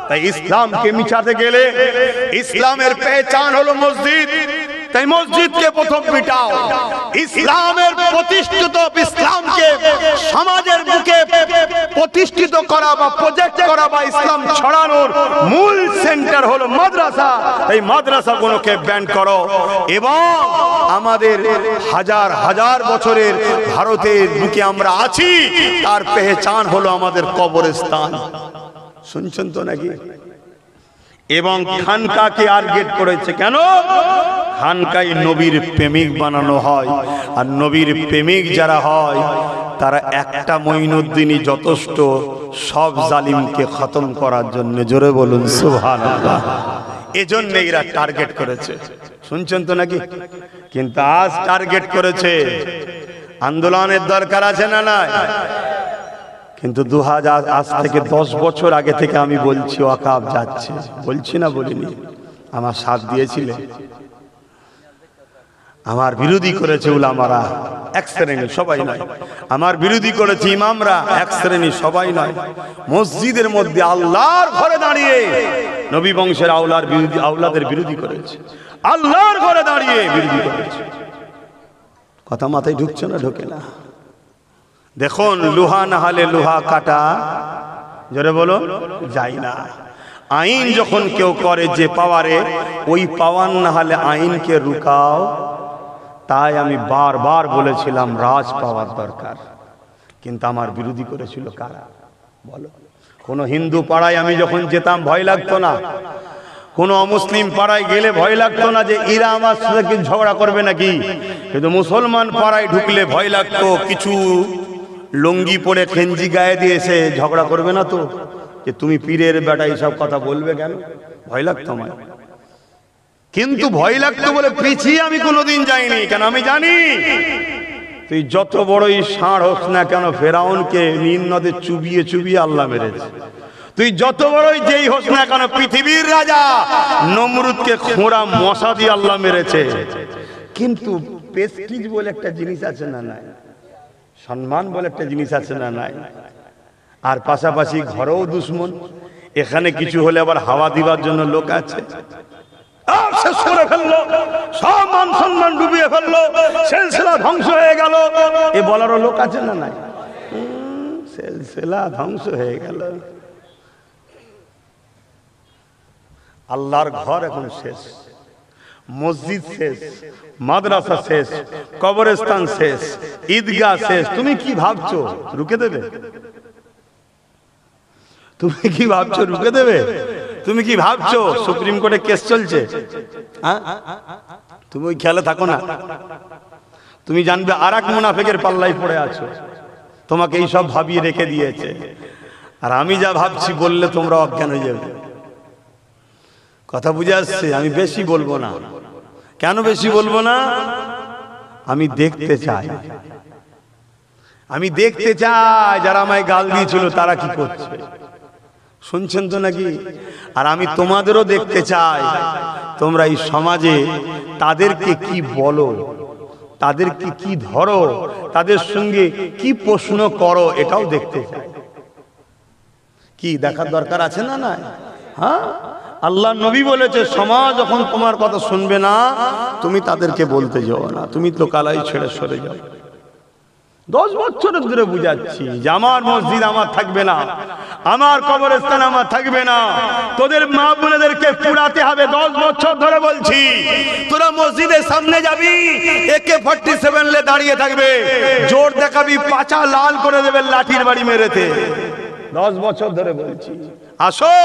তাই ইসলামকে মিটাতে গেলে ইসলামের পেহচান হলো মসজিদ, তাই মসজিদকে প্রথম মিটাও। ইসলামের প্রতিষ্ঠিত, ইসলামকে সমাজের বুকে প্রতিষ্ঠিত করা বা প্রজেক্ট করা বা ইসলাম ছড়ানোর মূল সেন্টার হলো মাদ্রাসা। এই মাদ্রাসাগুলোকে ব্যান করো এবং আমাদের হাজার হাজার বছরের ভারতের বুকে আমরা আছি তার পেহচান হলো আমাদের কবরস্থান। শুনছেন তো নাকি? এবং খানকাকে টার্গেট করেছে কেন? খানকায় নবীর প্রেমিক বানানো হয়, আর নবীর প্রেমিক যারা হয় তারা একটা মঈনুদ্দিনই যথেষ্ট সব জালিমকে খতম করার জন্য। জোরে বলুন সুবহানাল্লাহ। এজন্য এরা টার্গেট করেছে, শুনছেন তো নাকি? কিন্তু আজ টার্গেট করেছে, আন্দোলনের দরকার আছে না নাই? কিন্তু 2000 আজ থেকে 10 বছর আগে থেকে আমি বলছি ওয়াকাফ যাচ্ছে, বলছি না বলিনি? আমার সাথ দিয়েছিলে, আমার বিরোধী করেছে উলামারা এক শ্রেণী, সবাই নয়। আমার বিরোধী করেছে ইমামরা এক শ্রেণী, সবাই নয়। মসজিদের মধ্যে আল্লাহর ঘরে দাঁড়িয়ে নবী বংশের আওলাদের বিরোধী করেছে, আল্লাহর ঘরে দাঁড়িয়ে বিরোধী করেছে। কথা মাথায় ঢুকছে না? ঢোকে না। দেখুন, লোহা না হলে লোহা কাটা, জোরে বলো, যায় না। আইন যখন কেউ করে যে পাওয়ারে, ওই পাওয়ার না হলে আইনকে রুকাও। তাই আমি বারবার বলেছিলাম রাজ পাওয়ার দরকার, কিন্তু আমার বিরোধী করেছিল কারা বলো? কোন হিন্দু পাড়ায় আমি যখন যেতাম ভয় লাগতো না, কোন অমুসলিম পাড়ায় গেলে ভয় লাগতো না যে এরা আমার সাথে ঝগড়া করবে নাকি। কিন্তু মুসলমান পাড়ায় ঢুকলে ভয় লাগতো কিছু লুঙ্গি পরে খেঞ্জি গায়ে দিয়েছে ঝগড়া করবে না তো, যে তুমি পীরের বেটা এইসব কথা বলবে কেন? ভয় লাগতো আমার। কিন্তু ভয় লাগতো বলে পিছিয়ে আমি কোনোদিন যাইনি, কেন আমি জানি তুই যত বড়ই ষাঁড় হোস না কেন, ফেরাউনকে নীল নদে চুবিয়ে চুবিয়ে আল্লাহ মেরেছে। তুই যত বড়ই যেই হোস না কেন, পৃথিবীর রাজা নমরুদকে খোঁড়া মশা দিয়ে আল্লাহ মেরেছে। কিন্তু প্রেস্টিজ বলে একটা জিনিস আছে না নাই? সম্মান বলে একটা জিনিস আছে না নাই? আর পাশাপাশি ঘরেও দুশ্মন। এখানে কিছু হলে আবার হাওয়া দিবার জন্য লোক আছে, শেষ করে ফেললো, সব মান সম্মান ডুবিয়ে ফেললো, সিলসিলা ধ্বংস হয়ে গেল, এ বলারও লোক আছে না নাই? সিলসিলা ধ্বংস হয়ে গেল। আল্লাহর ঘর এখন শেষ, মসজিদ শেষ, মাদ্রাসা শেষ, কবরস্থান শেষ, ঈদগাহ শেষ। তুমি কি ভাবছো রুকে দেবে? তুমি কি ভাবছো রুকে দেবে? তুমি কি ভাবছো সুপ্রিম কোর্টে কেস চলছে? তুমি ওই খেয়ালে থাকো না। তুমি জানবে আর এক মুনাফিকের পাল্লাই পড়ে আছো, তোমাকে এই সব ভাবিয়ে রেখে দিয়েছে। আর আমি যা ভাবছি বললে তোমরা অজ্ঞান হয়ে যাবে। কথা বুঝে আসছে? আমি বেশি বলবো না। কেন বেশি বলবো না? আমি দেখতে চাই, আমি দেখতে চাই যারা আমায় গাল দিয়েছিল তারা কি করছে। শুনছেন তো নাকি? আর আমি তোমাদেরও দেখতে চাই তোমরা এই সমাজে তাদেরকে কি বলো, তাদেরকে কি ধরো, তাদের সঙ্গে কি প্রশ্ন করো, এটাও দেখতে চাই। কি দেখার দরকার আছে না নাই? হ্যাঁ, আল্লাহ নবী বলেছে সমাজ যখন তোমার কথা শুনবে না তুমি তাদেরকে বলতে যাও না, তুমি তো কালাই ছেড়ে সরে যাও। 10 বছর ধরে বুঝাচ্ছি যে আমার মসজিদ আমার থাকবে না, আমার কবরস্থান আমার থাকবে না, তোদের মা বোনেদেরকে পুরাতে হবে। 10 বছর ধরে বলছি, তোরা মসজিদের সামনে যাবি, AK-47 লে দাঁড়িয়ে থাকবে, জোর দেখাবি, পাছা লাল করে দেবে লাঠির বাড়ি মেরেতে। 10 বছর ধরে বলছি আসো,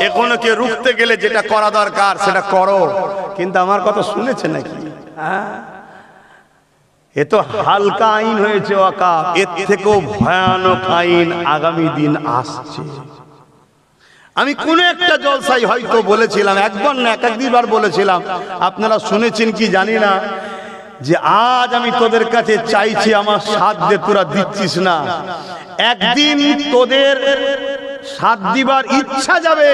এখনকে রুখতে গেলে যেটা করা দরকার সেটা করো। কিন্তু আমার কথা শুনেছে নাকি? এ তো হালকা আইন হয়েছে ওয়াকাফ, এর থেকেও ভয়ানক আইন আগামী দিন আসছে। আমি কোন একটা জলসায় হয়তো বলেছিলাম, একবার না এক দুইবার বলেছিলাম, আপনারা শুনেছেন কি জানি না, যে আজ আমি তোদের কাছে চাইছি, আমার সাধ্য তোরা দিচ্ছিস না, একদিন তোদের সাথ দিবার ইচ্ছা যাবে,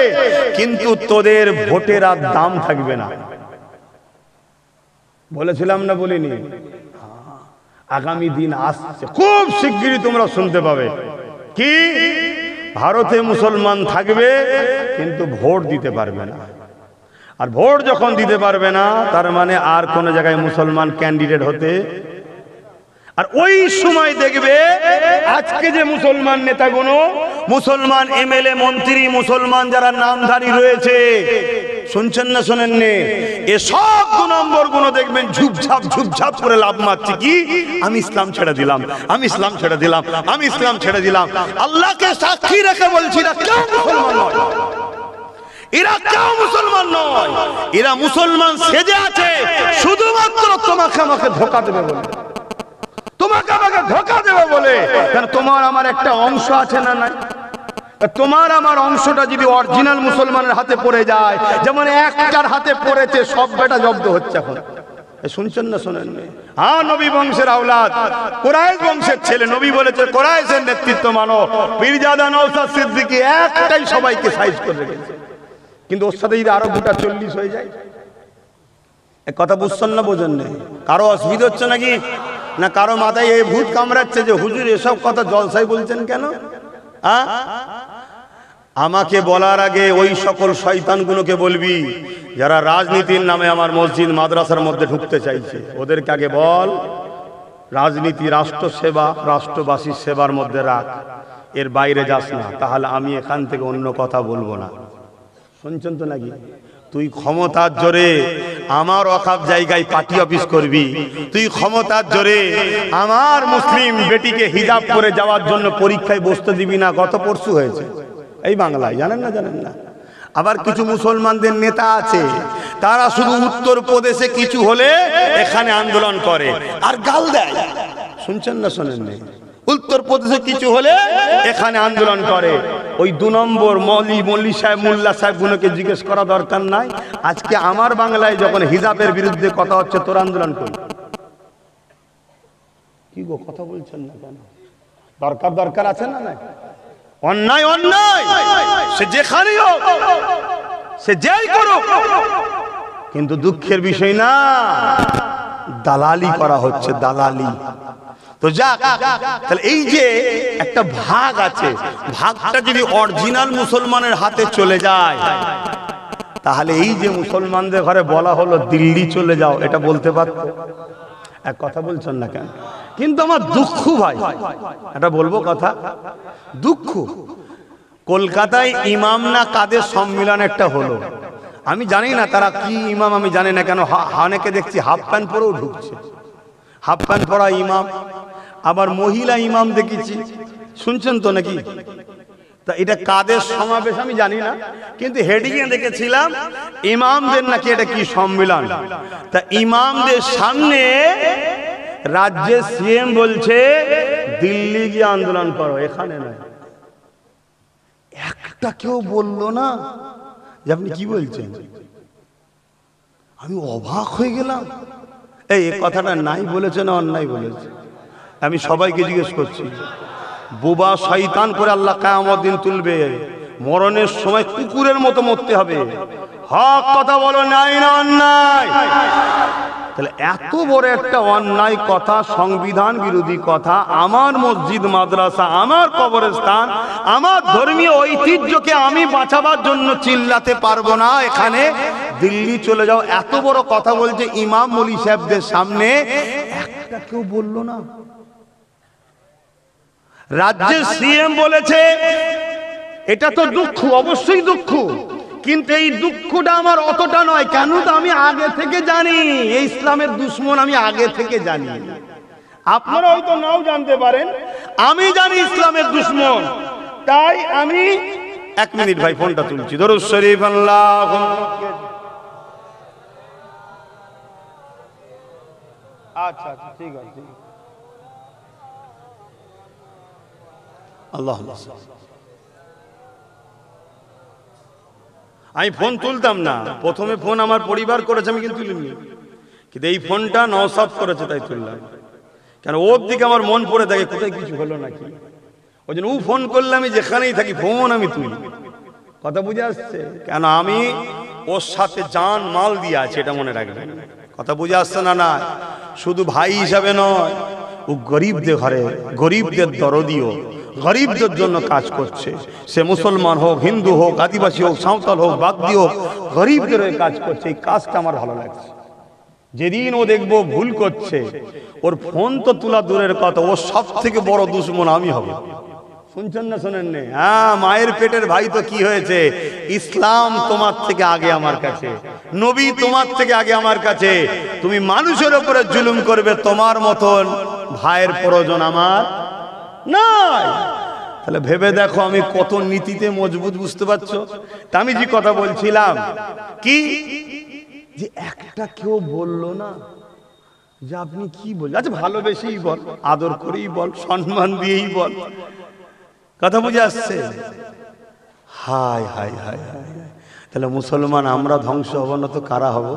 কিন্তু তোদের ভোটের আর দাম থাকবে না। বলেছিলাম না বলিনি? আগামী দিন আসছে, খুব শিগগিরই তোমরা শুনতে পাবে। কি? ভারতে মুসলমান থাকবে কিন্তু ভোট দিতে পারবে না। আর ভোট যখন দিতে পারবে না, তার মানে আর কোন জায়গায় মুসলমান ক্যান্ডিডেট হতে। আর ওই সময় দেখবে আজকে যে মুসলমান নেতাগুলো, মুসলমান এমএলএ মন্ত্রী, মুসলমান যারা নামধারী রয়েছে, শুনছেন না শোনেননি, এ সব 2 নম্বর গুলো দেখবেন ঝুপঝাপ ঝুপঝাপ করে লাভ মারছে। কি? আমি ইসলাম ছেড়ে দিলাম, আমি ইসলাম ছেড়ে দিলাম, আমি ইসলাম ছেড়ে দিলাম। আল্লাহকে সাক্ষী রেখে বলছি, না কেউ মুসলমান নয়, এরা কেউ মুসলমান নয়, এরা মুসলমান সেজে আছে শুধুমাত্র তোমাকে আমাকে ধোঁকা দেবে বলে, তোমাকে আমাকে ধোঁকা দেবে বলে। কারণ তোমার আমার একটা অংশ আছে না নাই? তোমার আমার অংশটা যদি অরিজিনাল মুসলমানের হাতে পড়ে যায়, যেমন একটার হাতে পড়েছে, সব বেটা জব্দ হচ্ছে এখন। শুনছেন না শোনেননি? হ্যাঁ, নবী বংশের আওলাদ, কুরাইশ বংশের ছেলে, নবী বলেছে কুরাইশের নেতৃত্ব মানো। পীরজাদা নওশাদ সিদ্দিকী একটাই সবাইকে সাইজ করে রেখেছে, কিন্তু ওর সাথে যদি আরো 2টা 40 হয়ে যায়, এক কথা বুঝছেন না বোঝেন না? কারো অসুবিধা হচ্ছে নাকি? না কারো মাথায় এই ভূত কামড়াচ্ছে যে হুজুর এসব কথা জলসায় বলছেন কেন? আমাকে বলার আগে ওই সকল শয়তানগুলোকে বলবি যারা রাজনীতির নামে আমার মসজিদ মাদ্রাসার মধ্যে ঢুকতে চাইছে, ওদেরকে আগে বল রাজনীতি রাষ্ট্র সেবা, রাষ্ট্রবাসীর সেবার মধ্যে রাখ, এর বাইরে যাস না, তাহলে আমি এখান থেকে অন্য কথা বলবো না। শুনছেন তো নাকি? তুই ক্ষমতার জোরে আমার ওয়াকফ জায়গায় পার্টি অফিস করবি, তুই ক্ষমতার জোরে আমার মুসলিম বেটিকে হিজাব করে যাওয়ার জন্য পরীক্ষায় বসতে দিবি না। গত পরশু হয়েছে এই বাংলায়, জানেন না? জানেন না? আবার কিছু মুসলমানদের নেতা আছে, তারা শুধু উত্তর প্রদেশে কিছু হলে এখানে আন্দোলন করে আর গাল দেয়। শুনছেন না শোনেননি? উত্তর প্রদেশে কিছু হলে এখানে আন্দোলন করে। ওই 2 নম্বর মৌলী সাহেব, মোল্লা সাহেব গুলোকে জিজ্ঞেস করা দরকার নাই, আজকে আমার বাংলায় যখন হিজাবের বিরুদ্ধে কথা হচ্ছে, তোর আন্দোলন করবি? কি গো, কথা বলছেন না কেন? দরকার আছে না? না, অন্যায় অন্যায়, সে যেখানেই হোক, সে যেই করুক, কিন্তু দুঃখের বিষয় না, দালালি করা হচ্ছে, দালালি। তো যাক, তাহলে এই যে একটা ভাগ আছে, ভাগটা যদি অরিজিনাল মুসলমানের হাতে চলে যায়, তাহলে এই যে মুসলমানদের ঘরে বলা হলো দিল্লি চলে যাও, এটা বলতে পারত? এক কথা বলছেন না কেন? কিন্তু আমার দুঃখ ভাই, এটা বলবো কথা, দুঃখ, কলকাতায় ইমাম না কাদের সম্মেলন একটা হলো, আমি জানি না তারা কি ইমাম, আমি জানি না কেন অনেকে দেখছি হাফ প্যান্ট পরেও ঢুকছে, হাফ প্যান্ট পরা ইমাম, আবার মহিলা ইমাম দেখেছি। শুনছেন তো নাকি? তা এটা কাদের সমাবেশ আমি জানি না, কিন্তু হেডিংয়ে দেখেছিলাম ইমামদের নাকি এটা কি সম্মেলন। তা ইমামদের সামনে রাজ্যের সিএম বলছে দিল্লি গিয়ে আন্দোলন করো, এখানে নয়। একটা কেউ বললো না যে আপনি কি বলছেন? আমি অবাক হয়ে গেলাম। এই কথাটা নাই বলেছে না অন্যায় বলেছে? আমি সবাইকে জিজ্ঞেস করছি, বোবা শয়তান করে আল্লাহ কিয়ামত দিন তুলবে, মরণের সময় কুকুরের মতো মরতে হবে। হক কথা বলো, নাই না অন্যায়? তাহলে এত বড় একটা অন্যায় কথা, সংবিধান বিরোধী কথা, আমার মসজিদ মাদ্রাসা, আমার কবরস্থান, আমার ধর্মীয় ঐতিহ্যকে আমি বাঁচাবার জন্য চিল্লাতে পারবো না, এখানে দিল্লি চলে যাও, এত বড় কথা বলছে ইমাম মৌলী সাহেবদের সামনে, একটা কেউ বললো না। রাজ্যের সিএম বলেছে, এটা তো দুঃখ, অবশ্যই দুঃখ, কিন্তু এই দুঃখটা আমার অতটা নয়। কেন? তো আমি আগে থেকে জানি এই ইসলামের দুশ্মন, আমি আগে থেকে জানি। আপনারা হয়তো নাও জানতে পারেন, আমি জানি ইসলামের দুশ্মন, তাই আমি 1 মিনিট ভাই ফোনটা তুলছি। দরুদ শরীফ আল্লাহুম্মা, আচ্ছা আচ্ছা ঠিক আছে, আল্লাহ। আমি ফোন তুলতাম না, প্রথমে ফোন আমার পরিবার করেছে, আমি কিন্তু তুলিনি, কিন্তু এই ফোনটা নওশাদ করেছে তাই তুললাম, কেন ওর দিকে আমার মন পড়ে থাকে কোথায় কিছু হলো নাকি, ওই জন্য ও ফোন করলে আমি যেখানেই থাকি ফোন আমি তুলি। কথা বুঝে আসছে? কেন আমি ওর সাথে জান মাল দিয়ে আছে, এটা মনে রাখবেন। কথা বুঝে আসছে না? না, শুধু ভাই হিসাবে নয়, ও গরিবদের ঘরে গরিবদের দরদিও, গরিবদের জন্য কাজ করছে। সে মুসলমান হোক, হিন্দু হোক, আদিবাসী হোক, সাঁওতাল হোক, বাগদি হোক, গরিবদের হয়ে কাজ করছে। এই কাজটা আমার ভালো লাগছে। যেদিন ও দেখবো ভুল করছে, ওর ফোন তো তোলা দূরের কথা, ওর সব থেকে বড় দুশ্মন আমি হব। শুনছেন না শোনেন নে? হ্যাঁ, মায়ের পেটের ভাই তো কি হয়েছে, ইসলাম তোমার থেকে আগে আমার কাছে, নবী তোমার থেকে আগে আমার কাছে। তুমি মানুষের উপরে জুলুম করবে, তোমার মতন ভাইয়ের প্রয়োজন আমার নাই। তাহলে ভেবে দেখো আমি কত নীতিতে মজবুত, বুঝতে পারছো? তা আমি যে কথা বলছিলাম কি, যে একটা কেউ বললো না যে আপনি কি বলছেন, আচ্ছা ভালোবেসেই বল, আদর করেই বল, সম্মান দিয়েই বল। কথা বুঝে আসছে? হায় হায় হায় হায়, তাহলে মুসলমান আমরা ধ্বংস হব না তো কারা হব?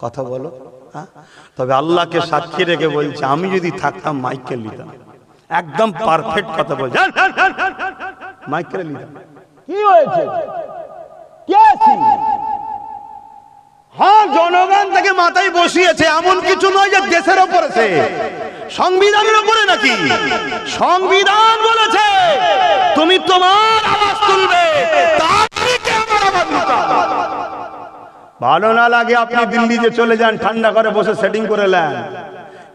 কথা বলো। হ্যাঁ, তবে আল্লাহকে সাক্ষী রেখে বলছে, আমি যদি থাকতাম মাইকেল নিতাম। একদম পারফেক্ট কথা বলছে, মাইকেল নিতাম। কি হয়েছে? হ্যাঁ, জনগণ থেকে মাথায় বসিয়েছে, এমন কিছু নয় যে দেশের ওপরে, সে সংবিধানের উপরে নাকি। সংবিধান বলেছে তুমি তোমার আওয়াজ তুলবে, ভালো না লাগে আপনি দিল্লিতে চলে যান, ঠান্ডা করে বসে সেটিং করে নেন,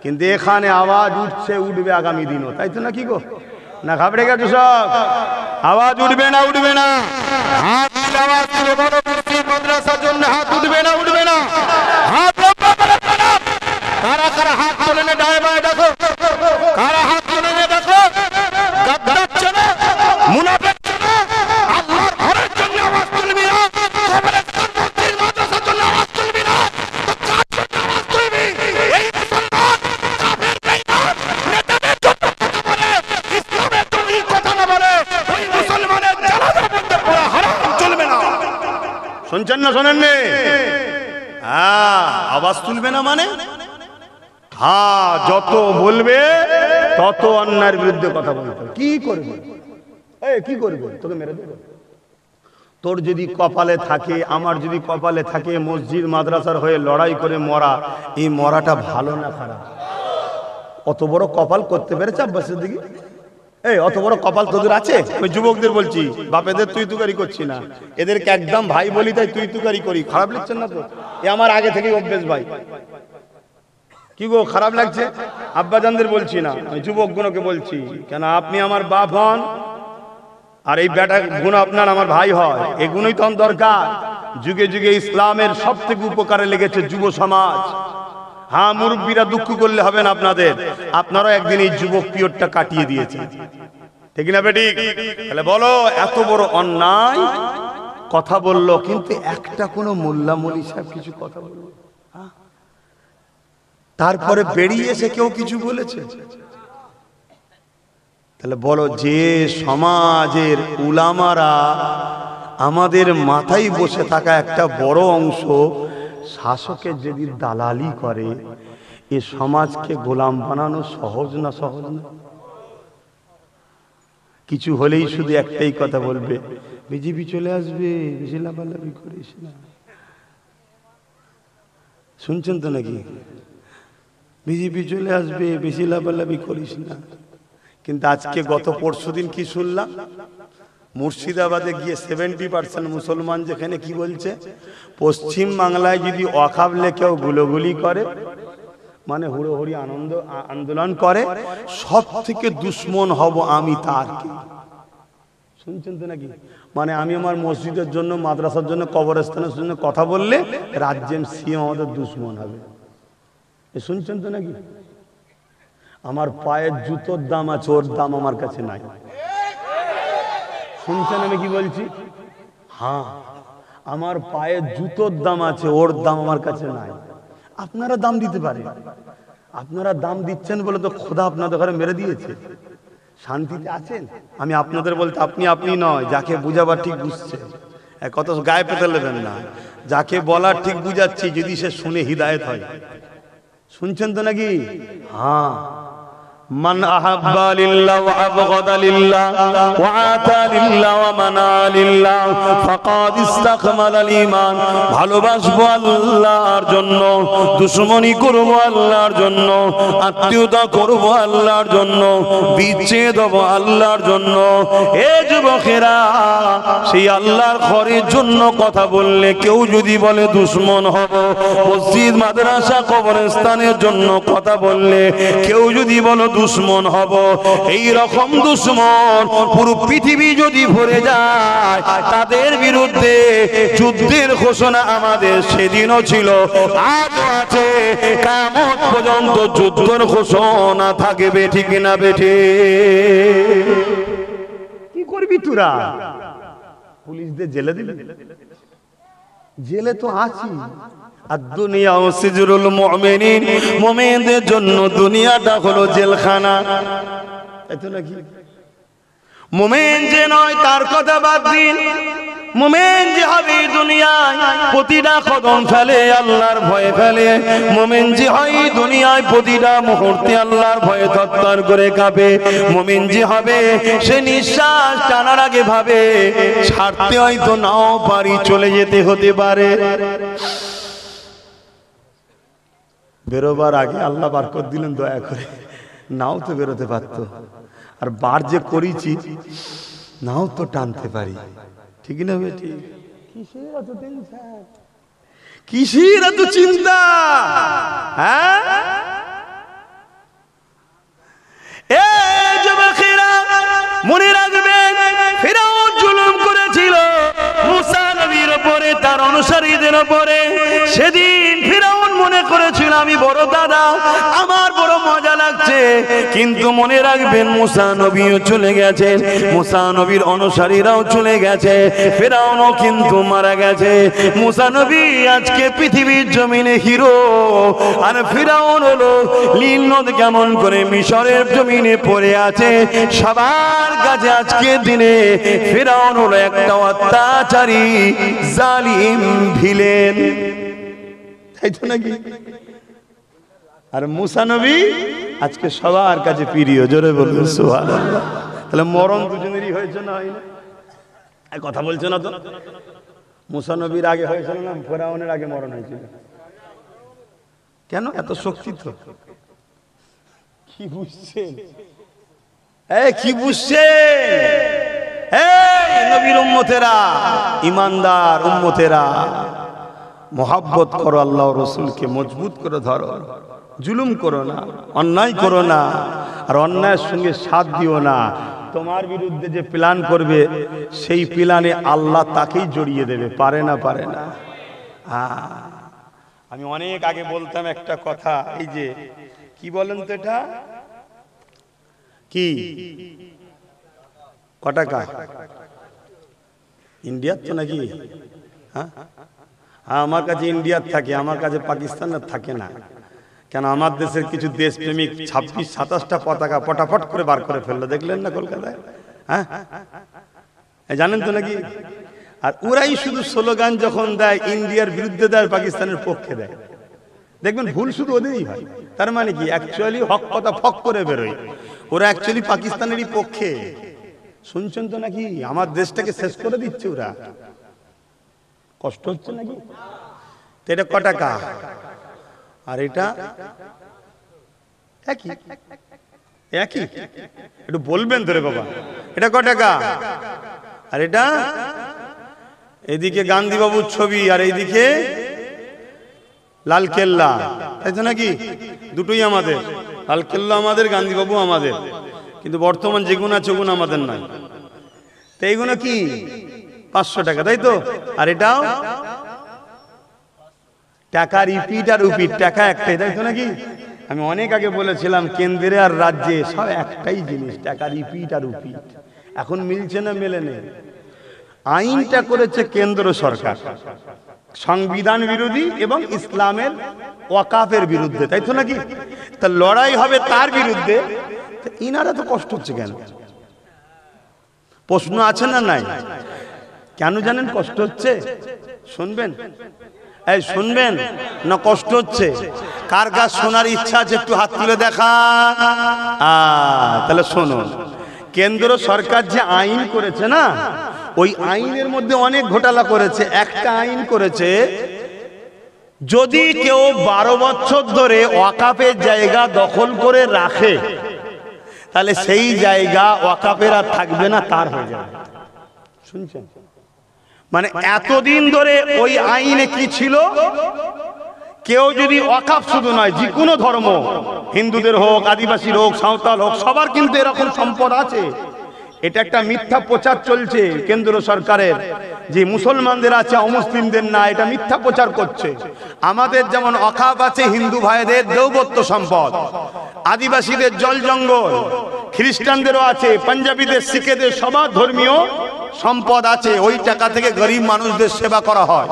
কিন্তু এখানে আওয়াজ উঠছে, উঠবে আগামী দিনও, তাই তো নাকি গো? না ঘাবড়ে গেছো সব? আওয়াজ উঠবে না? উঠবে না? হাত আওয়াজ তুলে বলো, মাদ্রাসার জন্য হাত উঠবে না? উঠবে না? হাত কারা কারা হাত তুলে নে, ডায়ে বায়ে দেখো, কারা হাত তুলে নে দেখো। গাদ্দার চলে, মুনাফিক চলে, আল্লাহর ঘরের জন্য আওয়াজ তুলবি না, কবরস্থান মসজিদ মাদ্রাসার জন্য আওয়াজ তুলবি না, তো কার জন্য আওয়াজ তুলবি? এই মুসলমান কাফের বেঈমান নেতাদের জন্য কথা বলে, ইসলামের জন্য কথা না বলে, ওই মুসলমানের জানাজার মধ্যে পড়া হারাম, চলবে না। শুনছেন না শোনেন নে? হ্যাঁ, আওয়াজ তুলবে না মানে হ্যাঁ, যত বলবে তত অন্যায়ের বিরুদ্ধে কথা বলতে। কি করবে? কি করবে? তোকে মেরে দেবে। তোর যদি কপালে থাকে, আমার যদি কপালে থাকে, মসজিদ মাদ্রাসার হয়ে লড়াই করে মরা, এই মরাটা ভালো না খারাপ? অত বড় কপাল করতে পেরেছে আব্বাসের দিকে? অত বড় কপাল তোদের আছে? আমি যুবকদের বলছি, বাপেদের তুই তুকারি করছি না, এদেরকে একদম ভাই বলি, তাই তুই তুকারি করি। খারাপ লাগছেন না তো? এ আমার আগে থেকেই অভ্যেস ভাই। কি গো, খারাপ লাগছে? আব্বাজানদের বলছি না, আমি যুবকগুলোকে বলছি। কেন আপনি আমার বাপ হন, আর এই বেটা গুণ আপনার আমার ভাই হয়, এগুলোই তো দরকার। যুগে যুগে ইসলামের সব থেকে উপকারে লেগেছে যুব সমাজ। হ্যাঁ, মুরব্বীরা দুঃখ করলে হবে না আপনাদের, আপনারাও একদিন এই যুবক পিরিয়ডটা কাটিয়ে দিয়েছেন, ঠিক না বেটি? তাহলে বলো, এত বড় অন্যায় কথা বললো, কিন্তু একটা কোনো মোল্লা মলি সাহেব কিছু কথা বললো? তারপরে বেরিয়ে এসে কেউ কিছু বলেছে? তাহলে বলো, যে সমাজের উলামারা আমাদের মাথায় বসে থাকা একটা বড় অংশ শাসকের যদি দালালি করে, এ সমাজকে গোলাম বানানো সহজ না? সহজ না? কিছু হলেই শুধু একটাই কথা বলবে, বিজেপি চলে আসবে, বেশি লাফালাফি করিস না। শুনছেন তো নাকি? বিজেপি চলে আসবে, বেশি লাফালাফি করিস না। কিন্তু আজকে গত পরশুদিন কি শুনলাম, মুর্শিদাবাদে গিয়ে 70% মুসলমান যেখানে কি বলছে, পশ্চিম বাংলায় যদি ওয়াকাফে কেউ গুলোগুলি করে, মানে হুড়োহুড়ি আন্দোলন করে, সব থেকে দুশ্মন হব আমি তার। কি শুনছেন তো নাকি? মানে আমি আমার মসজিদের জন্য, মাদ্রাসার জন্য, কবরস্থানের জন্য কথা বললে রাজ্যের সিএম আমাদের দুশ্মন হবে। শুনছেন তো নাকি? আমার পায়ের জুতোর দাম আছে, ওর দাম আমার কাছে নাই। শুনছেন আমি কি বলছি? হ্যাঁ, আমার পায়ের জুতোর দাম আছে, ওর দাম আমার কাছে নাই। আপনারা দাম দিতে পারেন, আপনারা দাম দিচ্ছেন বলে তো খোদা আপনাদের ঘরে মেরে দিয়েছে। শান্তিতে আছেন? আমি আপনাদের বলতে আপনি আপনি নয়, যাকে বুঝাবার ঠিক বুঝছে, কত গায়ে পেতে নেবেন না। যাকে বলার ঠিক বুঝাচ্ছি, যদি সে শুনে হিদায়েত হয়। শুনছেন তো নাকি? হ্যাঁ, মান আহাব্বা লিল্লাহ ওয়া আবগাদা লিল্লাহ ওয়া আতা লিল্লাহ ওয়া মানা লিল্লাহ ফাকাদ ইসতাকমালাল ঈমান। ভালোবাসবো আল্লাহর জন্য, দুশমনি করব আল্লাহর জন্য, আত্মীয়তা করব আল্লাহর জন্য, বিচ্ছেদ হব আল্লাহর জন্য। এ যুবকেরা, সেই আল্লাহর ঘরের জন্য কথা বললে কেউ যদি বলে দুশমন হব, মসজিদ মাদ্রাসা কবরস্থানের জন্য কথা বললে কেউ যদি বলো দুশমন হব, এই রকম দুশমন পুরো পৃথিবী যদি ভরে যায়, তাদের বিরুদ্ধে যুদ্ধের ঘোষণা আমাদের সেদিনও ছিল, আজও আছে, কিয়ামত পর্যন্ত যুদ্ধের ঘোষণা থাকবে। ঠিক না বেঠে? কি করবি তোরা? পুলিশদের জেলে দিবি? জেলে তো আছি। আর দুনিয়া ও সিজরুল মুমিনিন, মুমিনদের জন্য দুনিয়াটা হলো জেলখানা। তাই তো নাকি? মুমিন যে নয় তার কথা বাদ দিন, মুমিন যে হবে দুনিয়ায় প্রতিটা কদম ফেলে আল্লাহর ভয়ে ফেলে, মুমিন যে হয় দুনিয়ায় প্রতিটা মুহূর্তে আল্লাহর ভয়ে থরথর করে কাঁপে, মুমিন যে হবে সে নিঃশ্বাস টানার আগে ভাবে ছাড়তে হয়তো নাও পারি, চলে যেতে হতে পারে। বেরোবার আগে আল্লাহ বারকত দিলেন দয়া করে, নাও তো বেরোতে পারতো, আর বার যে করেছি নাও তো টানতে পারি। ঠিক না বেটি? কিসের এত টেনশন, কিসের এত চিন্তা? হ্যাঁ, এ যুবকেরা মনে রাখবেন, ফিরআউন জুলুম করেছিল মুসা নবীর উপরে, তার অনুসারীদের উপরে। সেদিন ফিরআউন মনে করেছিল আমি বড় দাদা, আমার বড় মজা লাগছে, কিন্তু মনে রাখবেন মুসা নবীও চলে গেছেন, মুসা নবীর অনুসারীরাও চলে গেছে, ফিরআউনও কিন্তু মারা গেছে। মুসা নবী আজকে পৃথিবীর জমিনে হিরো, আর ফিরআউন হলো নীল নদ কেমন করে মিশরের জমিনে পড়ে আছে সবার কাছে। আজকে দিনে ফিরআউন হলো একটা অত্যাচারী জালিম ভিলেন। তাই তো নাকি? আর মুসা নবী আজকে সবার কাছে প্রিয়। জোরে বলুন সুবহানাল্লাহ। তাহলে মরণ দুজনেরই হয়েছে না হয় না? কথা বলছে না তো? মুসা নবীর আগে হয়েছিল না ফিরআউনের আগে মরণ হয়েছিল? কেন এত শক্তি? তো কি বুঝছেন? কি বুঝছেন? নবীর উম্মতেরা, ইমানদার উম্মতেরা, মোহাব্বত করো আল্লাহ রসুলকে, মজবুত করে ধরো, জুলুম করো না, অন্যায় করো না, আর অন্যায়ের সঙ্গে সাথ দিও না। তোমার বিরুদ্ধে যে প্ল্যান করবে সেই প্ল্যানে আল্লাহ তাকেই জড়িয়ে দেবে। পারে না? পারে না? আমি অনেক আগে বলতাম একটা কথা, এই যে কি বলেন তো, এটা কি কটাকা ইন্ডিয়ার তো নাকি? হ্যাঁ, আমার কাছে ইন্ডিয়ার থাকে, আমার কাছে পাকিস্তানের থাকে না। কেন? আমার দেশের কিছু দেশপ্রেমিক 26-27টা পতাকা পটাপট করে বার করে ফেললো, দেখলেন না কলকাতায়? হ্যাঁ, জানেন তো নাকি? আর ওরাই শুধু স্লোগান যখন দেয় ইন্ডিয়ার বিরুদ্ধে দেয়, পাকিস্তানের পক্ষে দেয়। দেখবেন ভুল শুধু ওদেরই হয়। তার মানে কি? অ্যাকচুয়ালি হক কথা ফক করে বেরোয়, ওরা অ্যাকচুয়ালি পাকিস্তানেরই পক্ষে। শুনছেন তো নাকি? আমার দেশটাকে শেষ করে দিচ্ছে ওরা। কষ্ট হচ্ছে নাকি? তো এটা কটাকা, আর এটা একই একই, একটু বলবেন ধরে বাবা, এটা কটাকা? আর এটা এইদিকে গান্ধী বাবুর ছবি, আর এইদিকে লাল কেল্লা, তাই তো নাকি? দুটোই আমাদের, লাল কেল্লা আমাদের, গান্ধী বাবু আমাদের, কিন্তু বর্তমান যেগুলো আছে ওগুলো আমাদের নয়। তো এইগুলো কি? 500 টাকা, তাই তো? আর এটাও টাকা, রিপিট আর উপিট, টাকা একটাই, তাই তো নাকি? আমি অনেক আগে বলেছিলাম কেন্দ্রে আর রাজ্যে সব একটাই জিনিস, টাকা, রিপিট আর উপিট। এখন মিলছে না? মেলে নেই। আইনটা করেছে কেন্দ্র সরকার, সংবিধান বিরোধী এবং ইসলামের ওয়াকাফের বিরুদ্ধে, তাই তো নাকি? তা লড়াই হবে তার বিরুদ্ধে, ইনারা তো কষ্ট হচ্ছে কেন? প্রশ্ন আছে না নাই? কেন জানেন কষ্ট হচ্ছে? শুনবেন, এই শুনবেন না কষ্ট হচ্ছে? কার কার শোনার ইচ্ছা আছে একটু হাত তুলে দেখা। তাহলে শুনুন, কেন্দ্র সরকার যে আইন করেছে না, ওই আইনের মধ্যে অনেক ঘোটালা করেছে। একটা আইন করেছে, যদি কেউ 12 বছর ধরে ওয়াকাফের জায়গা দখল করে রাখে, তাহলে সেই জায়গা ওয়াকাফের আর থাকবে না, তার হয়ে যাবে। শুনছেন? মানে এতদিন ধরে ওই আইনে কি ছিল, কেউ যদি ওয়াকাফ শুধু নয়, যে কোনো ধর্ম, হিন্দুদের হোক, আদিবাসীর হোক, সাঁওতাল হোক, সবার কিন্তু এরকম সম্পদ আছে। এটা একটা মিথ্যা প্রচার চলছে কেন্দ্র সরকারের, যে মুসলমানদের আছে অমুসলিমদের না, এটা মিথ্যা প্রচার করছে। আমাদের যেমন ওয়াকাফ আছে হিন্দু ভাইদের দেওবত্য সম্পদ, আদিবাসীদের জল জঙ্গল, খ্রিস্টানদেরও আছে, পাঞ্জাবিদের, শিখেদের সবার ধর্মীয় সম্পদ আছে। ওই টাকা থেকে গরিব মানুষদের সেবা করা হয়,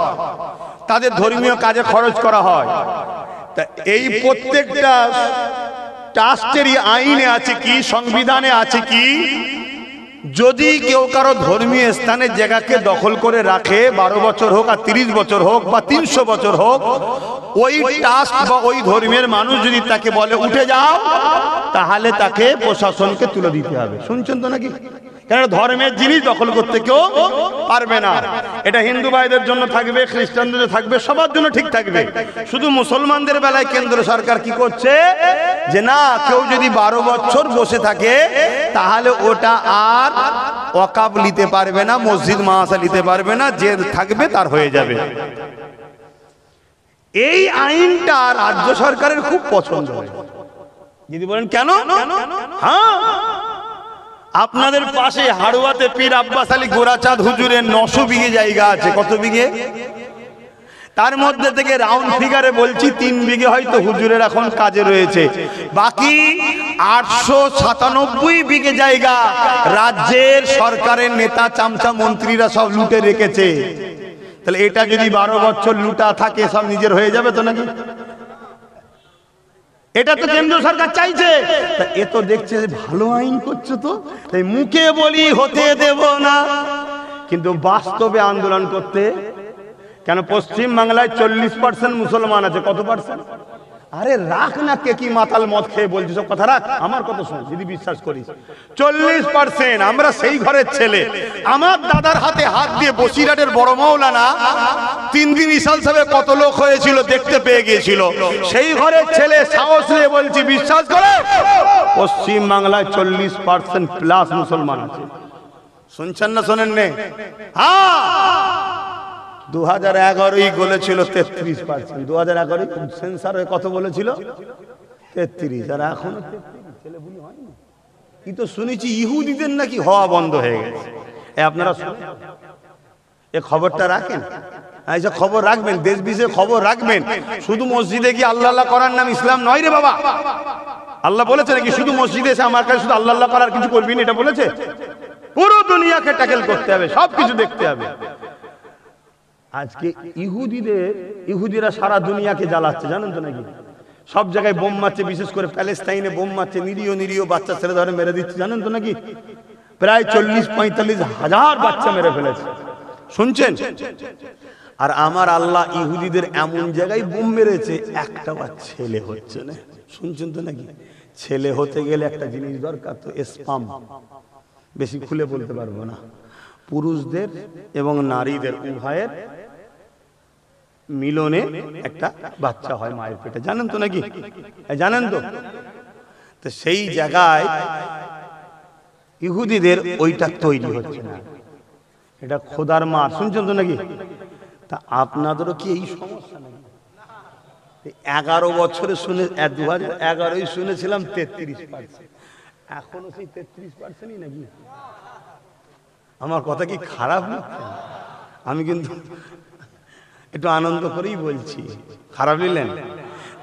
তাদের ধর্মীয় কাজে খরচ করা হয়। তা এই প্রত্যেকটা ট্রাস্টেরই আইনে আছে কি, সংবিধানে আছে কি, যদি কেউ কারো ধর্মীয় স্থানের জায়গাকে দখল করে রাখে, 12 বছর হোক আর 30 বছর হোক বা 300 বছর হোক, ওই ট্রাস্ট বা ওই ধর্মের মানুষ যদি তাকে বলে উঠে যাও, তাহলে তাকে প্রশাসনকে তুলে দিতে হবে। শুনছেন তো নাকি? কেন ধর্মের জিনিস দখল করতে কেউ পারবে না। এটা হিন্দু ভাইদের জন্য থাকবে, খ্রিস্টানদের থাকবে, সবার জন্য ঠিক থাকবে। শুধু মুসলমানদের বেলায় কেন্দ্র সরকার কি করছে, যে না, কেউ যদি 12 বছর বসে থাকে তাহলে ওটা আর ওয়াকাফ নিতে পারবে না, মসজিদ মাদ্রাসা নিতে পারবে না, যে থাকবে তার হয়ে যাবে। এই আইনটা রাজ্য সরকারের খুব পছন্দ হয়। যদি বলেন কেন? হ্যাঁ, আপনাদের পাশে হাড়ুয়াতে পীর আব্বাস আলী গোরাচাঁদ হুজুরের 900 বিঘে জায়গা আছে। কত বিঘে? তার মধ্যে থেকে রাউন্ড ফিগারে বলছি 3 বিঘে হয়তো হুজুরের এখন কাজে রয়েছে, বাকি 897 বিঘে জায়গা রাজ্যের সরকারের নেতা চামচা মন্ত্রীরা সব লুটে রেখেছে। তাহলে এটা যদি 12 বছর লুটা থাকে, সব নিজের হয়ে যাবে তো নাকি? এটা তো কেন্দ্র সরকার চাইছে। এ তো দেখছে যে ভালো আইন করছে, তো তাই মুখে বলি হতে দেব না, কিন্তু বাস্তবে আন্দোলন করতে। কেন পশ্চিম বাংলায় 40% মুসলমান আছে। কত পার্সেন্ট? আরে রাখ না, কে কি মাতাল মদ খেয়ে বলছি, সব কথা রাখ, আমার কথা শোন যদি বিশ্বাস করিস। 40%। আমরা সেই ঘরের ছেলে। আমার দাদার হাতে হাত দিয়ে বসিরহাটের বড় মাওলানা 3 দিন ইসাল সাহেব কত লোক হয়েছিল দেখতে পেয়ে গিয়েছিল। সেই ঘরের ছেলে, সাহস নিয়ে বলছি, বিশ্বাস করে, পশ্চিম বাংলায় 40% প্লাস মুসলমান আছে। শুনছেন না শোনেন নে? হ্যাঁ, 2011 বলেছিল 33%। 2011 সেন্সার হয়ে কত বলেছিল? 33। আর এখন ছেলে বুলি হয়নি। কি তো শুনেছি ইহুদিদের নাকি হওয়া বন্ধ হয়ে গেছে। আপনারা এ খবরটা রাখেন, এইসব খবর রাখবেন, দেশ বিদেশে খবর রাখবেন। শুধু মসজিদে গিয়ে আল্লাহ আল্লাহ করার নাম ইসলাম নয় রে বাবা। আল্লাহ বলেছে নাকি শুধু মসজিদে এসে আমার কাছে শুধু আল্লাহ আল্লাহ করার কিছু করবি না? এটা বলেছে? পুরো দুনিয়াকে ট্যাকেল করতে হবে, সবকিছু দেখতে হবে। আজকে ইহুদিরা সারা দুনিয়াকে জ্বালাচ্ছে, জানেন তো নাকি? সব জায়গায় বোম মারছে, বিশেষ করে প্যালেস্তাইনে বোম মারছে, নিরীহ বাচ্চা ছেলে ধরে মেরে দিচ্ছে, জানেন তো নাকি? প্রায় 40-45 হাজার বাচ্চা মেরে ফেলেছে। শুনছেন? আর আমার আল্লাহ ইহুদিদের এমন জায়গায় বোম মেরেছে, একটা ছেলে হচ্ছে না। শুনছেন তো নাকি? ছেলে হতে গেলে একটা জিনিস দরকার, তো স্পাম। বেশি খুলে বলতে পারবো না। পুরুষদের এবং নারীদের উভয়ের মিলনে একটা বাচ্চা হয় মায়ের পেটে, জানেন তো নাকি? জানেন তো? তো সেই জায়গায় ইহুদিদের ওইটা তৈরি হচ্ছে না, এটা খোদার মার। শুনছেন তো নাকি? তা আপনাদেরও কি এই সমস্যা নাকি? 11 বছরে শুনে 2011 শুনেছিলাম 33%, এখনো সেই 33%ই নাকি? আমার কথা কি খারাপ লাগছে? আমি কিন্তু একটু আনন্দ করেই বলছি, খারাপ নিলেন?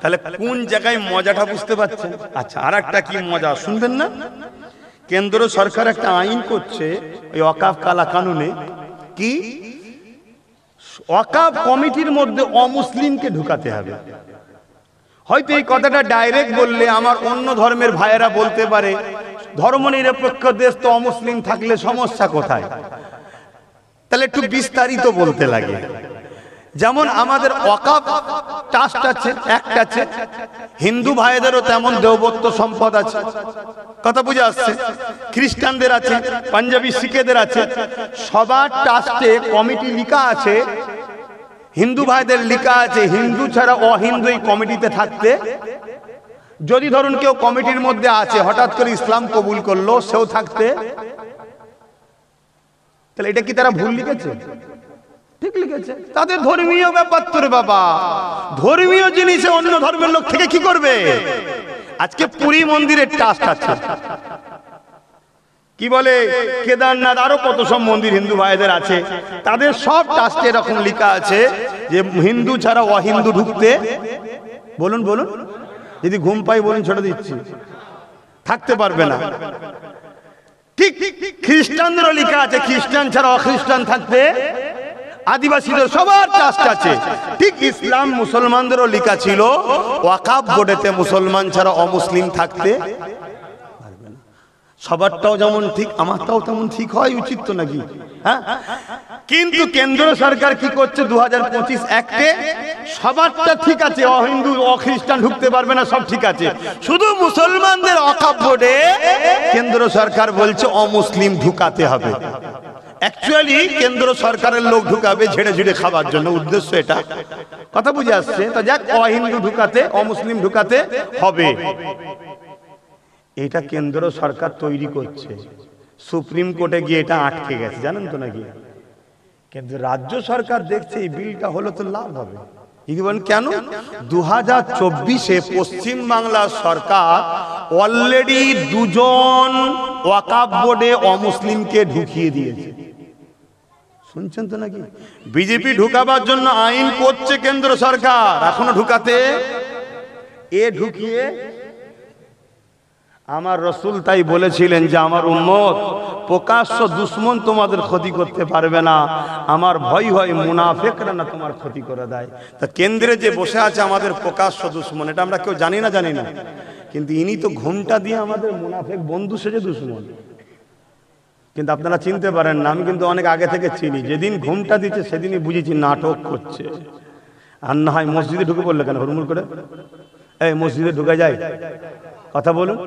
তাহলে কোন জায়গায় মজাটা বুঝতে পারছেন? আচ্ছা, আর একটা কি মজা শুনবেন না? কেন্দ্র সরকার একটা আইন করছে ওই ওয়াকাফ কালা কানুনে, কি ওয়াকাফ কমিটির মধ্যে অমুসলিমকে ঢুকাতে হবে। হয়তো এই কথাটা ডাইরেক্ট বললে আমার অন্য ধর্মের ভাইয়েরা বলতে পারে, ধর্মনিরপেক্ষ দেশ তো অমুসলিম থাকলে সমস্যা কোথায়? তাহলে একটু বিস্তারিত বলতে লাগে যেমন আমাদের ওয়াকফ ট্রাস্ট আছে, একটা আছে, হিন্দু ভাইদেরও তেমন দেবত্ব সম্পদ আছে, কথা বুঝে আসছে। খ্রিস্টানদের আছে, পাঞ্জাবি শিখেদের আছে, সবার ট্রাস্টে কমিটি লিখা আছে, হিন্দু ভাইদের লিখা আছে হিন্দু ছাড়া অহিন্দু এই কমিটিতে থাকতে। যদি ধরুন কেউ কমিটির মধ্যে আছে, হঠাৎ করে ইসলাম কবুল করলো, সেও থাকতে, তাহলে এটা কি তারা ভুল লিখেছে? ঠিক লিখেছে। তাদের ধর্মীয় ব্যাপার তো রে বাবা, ধর্মীয় জিনিসে অন্য ধর্মের লোক থেকে কি করবে? আজকে পুরী মন্দিরের ট্রাস্ট আছে, কি বলে কেদারনাথ, আরো কত সব মন্দির হিন্দু ভাইদের আছে, তাদের সব ট্রাস্টে এরকম লেখা আছে যে হিন্দু ছাড়া অহিন্দু ঢুকতে, বলুন বলুন, যদি ঘুম পাই বলুন, ছেড়ে দিচ্ছি, থাকতে পারবে না। ঠিক খ্রিস্টানদেরও লেখা আছে খ্রিস্টান ছাড়া অখ্রিস্টান থাকতে, আদিবাসীদের সবার ট্রাস্ট আছে। ঠিক ইসলাম মুসলমানদেরও লেখা ছিল ওয়াকফ বোর্ডেতে মুসলমান ছাড়া অমুসলিম থাকতে পারবে না। সবারটাও যেমন ঠিক, আমারটাও তেমন ঠিক হয় উচিত তো নাকি? হ্যাঁ, কিন্তু কেন্দ্র সরকার কি করছে? 2025 অ্যাক্টে সবারটা ঠিক আছে, অহিন্দু অখ্রিস্টান ঢুকতে পারবে না, সব ঠিক আছে, শুধু মুসলমানদের ওয়াকফ বোর্ডে কেন্দ্র সরকার বলছে অমুসলিম ঢুকাতে হবে। অ্যাকচুয়ালি কেন্দ্র সরকারের লোক ঢুকাবে ঝেড়ে ঝেড়ে খাবার জন্য, উদ্দেশ্য এটা, কথা বুঝে আসছে তো? যাক, অহিন্দু ঢুকাতে, অমুসলিম ঢুকাতে হবে, এটা কেন্দ্র সরকার তৈরি করছে। সুপ্রিম কোর্টে গিয়ে এটা আটকে গেছে, জানেন তো নাকি? কিন্তু রাজ্য সরকার দেখছে এই বিলটা হলো তো লাভ হবে। কেন? 2024-এ পশ্চিম বাংলার সরকার অলরেডি 2 জন ওয়াকফ বোর্ডে অমুসলিমকে ঢুকিয়ে দিয়েছে, শুনছেন তো নাকি? বিজেপি ঢুকাবার জন্য আইন করছে কেন্দ্র সরকার, এখনো ঢুকাতে ঢুকিয়ে। আমার রসুল তাই বলেছিলেন যে আমার উম্মত প্রকাশ্য দুশ্মন তোমাদের ক্ষতি করতে পারবে না, আমার ভয় হয় মুনাফিকরা না তোমার ক্ষতি করে দেয়। তা কেন্দ্রে যে বসে আছে আমাদের প্রকাশ্য দুশ্মন, এটা আমরা কেউ জানি না, কিন্তু ইনি তো ঘুমটা দিয়ে আমাদের মুনাফিক বন্ধু সেজে দুশ্মন। কিন্তু আপনারা চিনতে পারেন না, আমি কিন্তু অনেক আগে থেকে চিনি। যেদিন ঘুমটা দিচ্ছে সেদিনই বুঝেছি নাটক করছে। আর না হয় মসজিদে ঢুকে পড়লে কেন হুড়মুড় করে? এই মসজিদে ঢুকে যায়, কথা বলুন।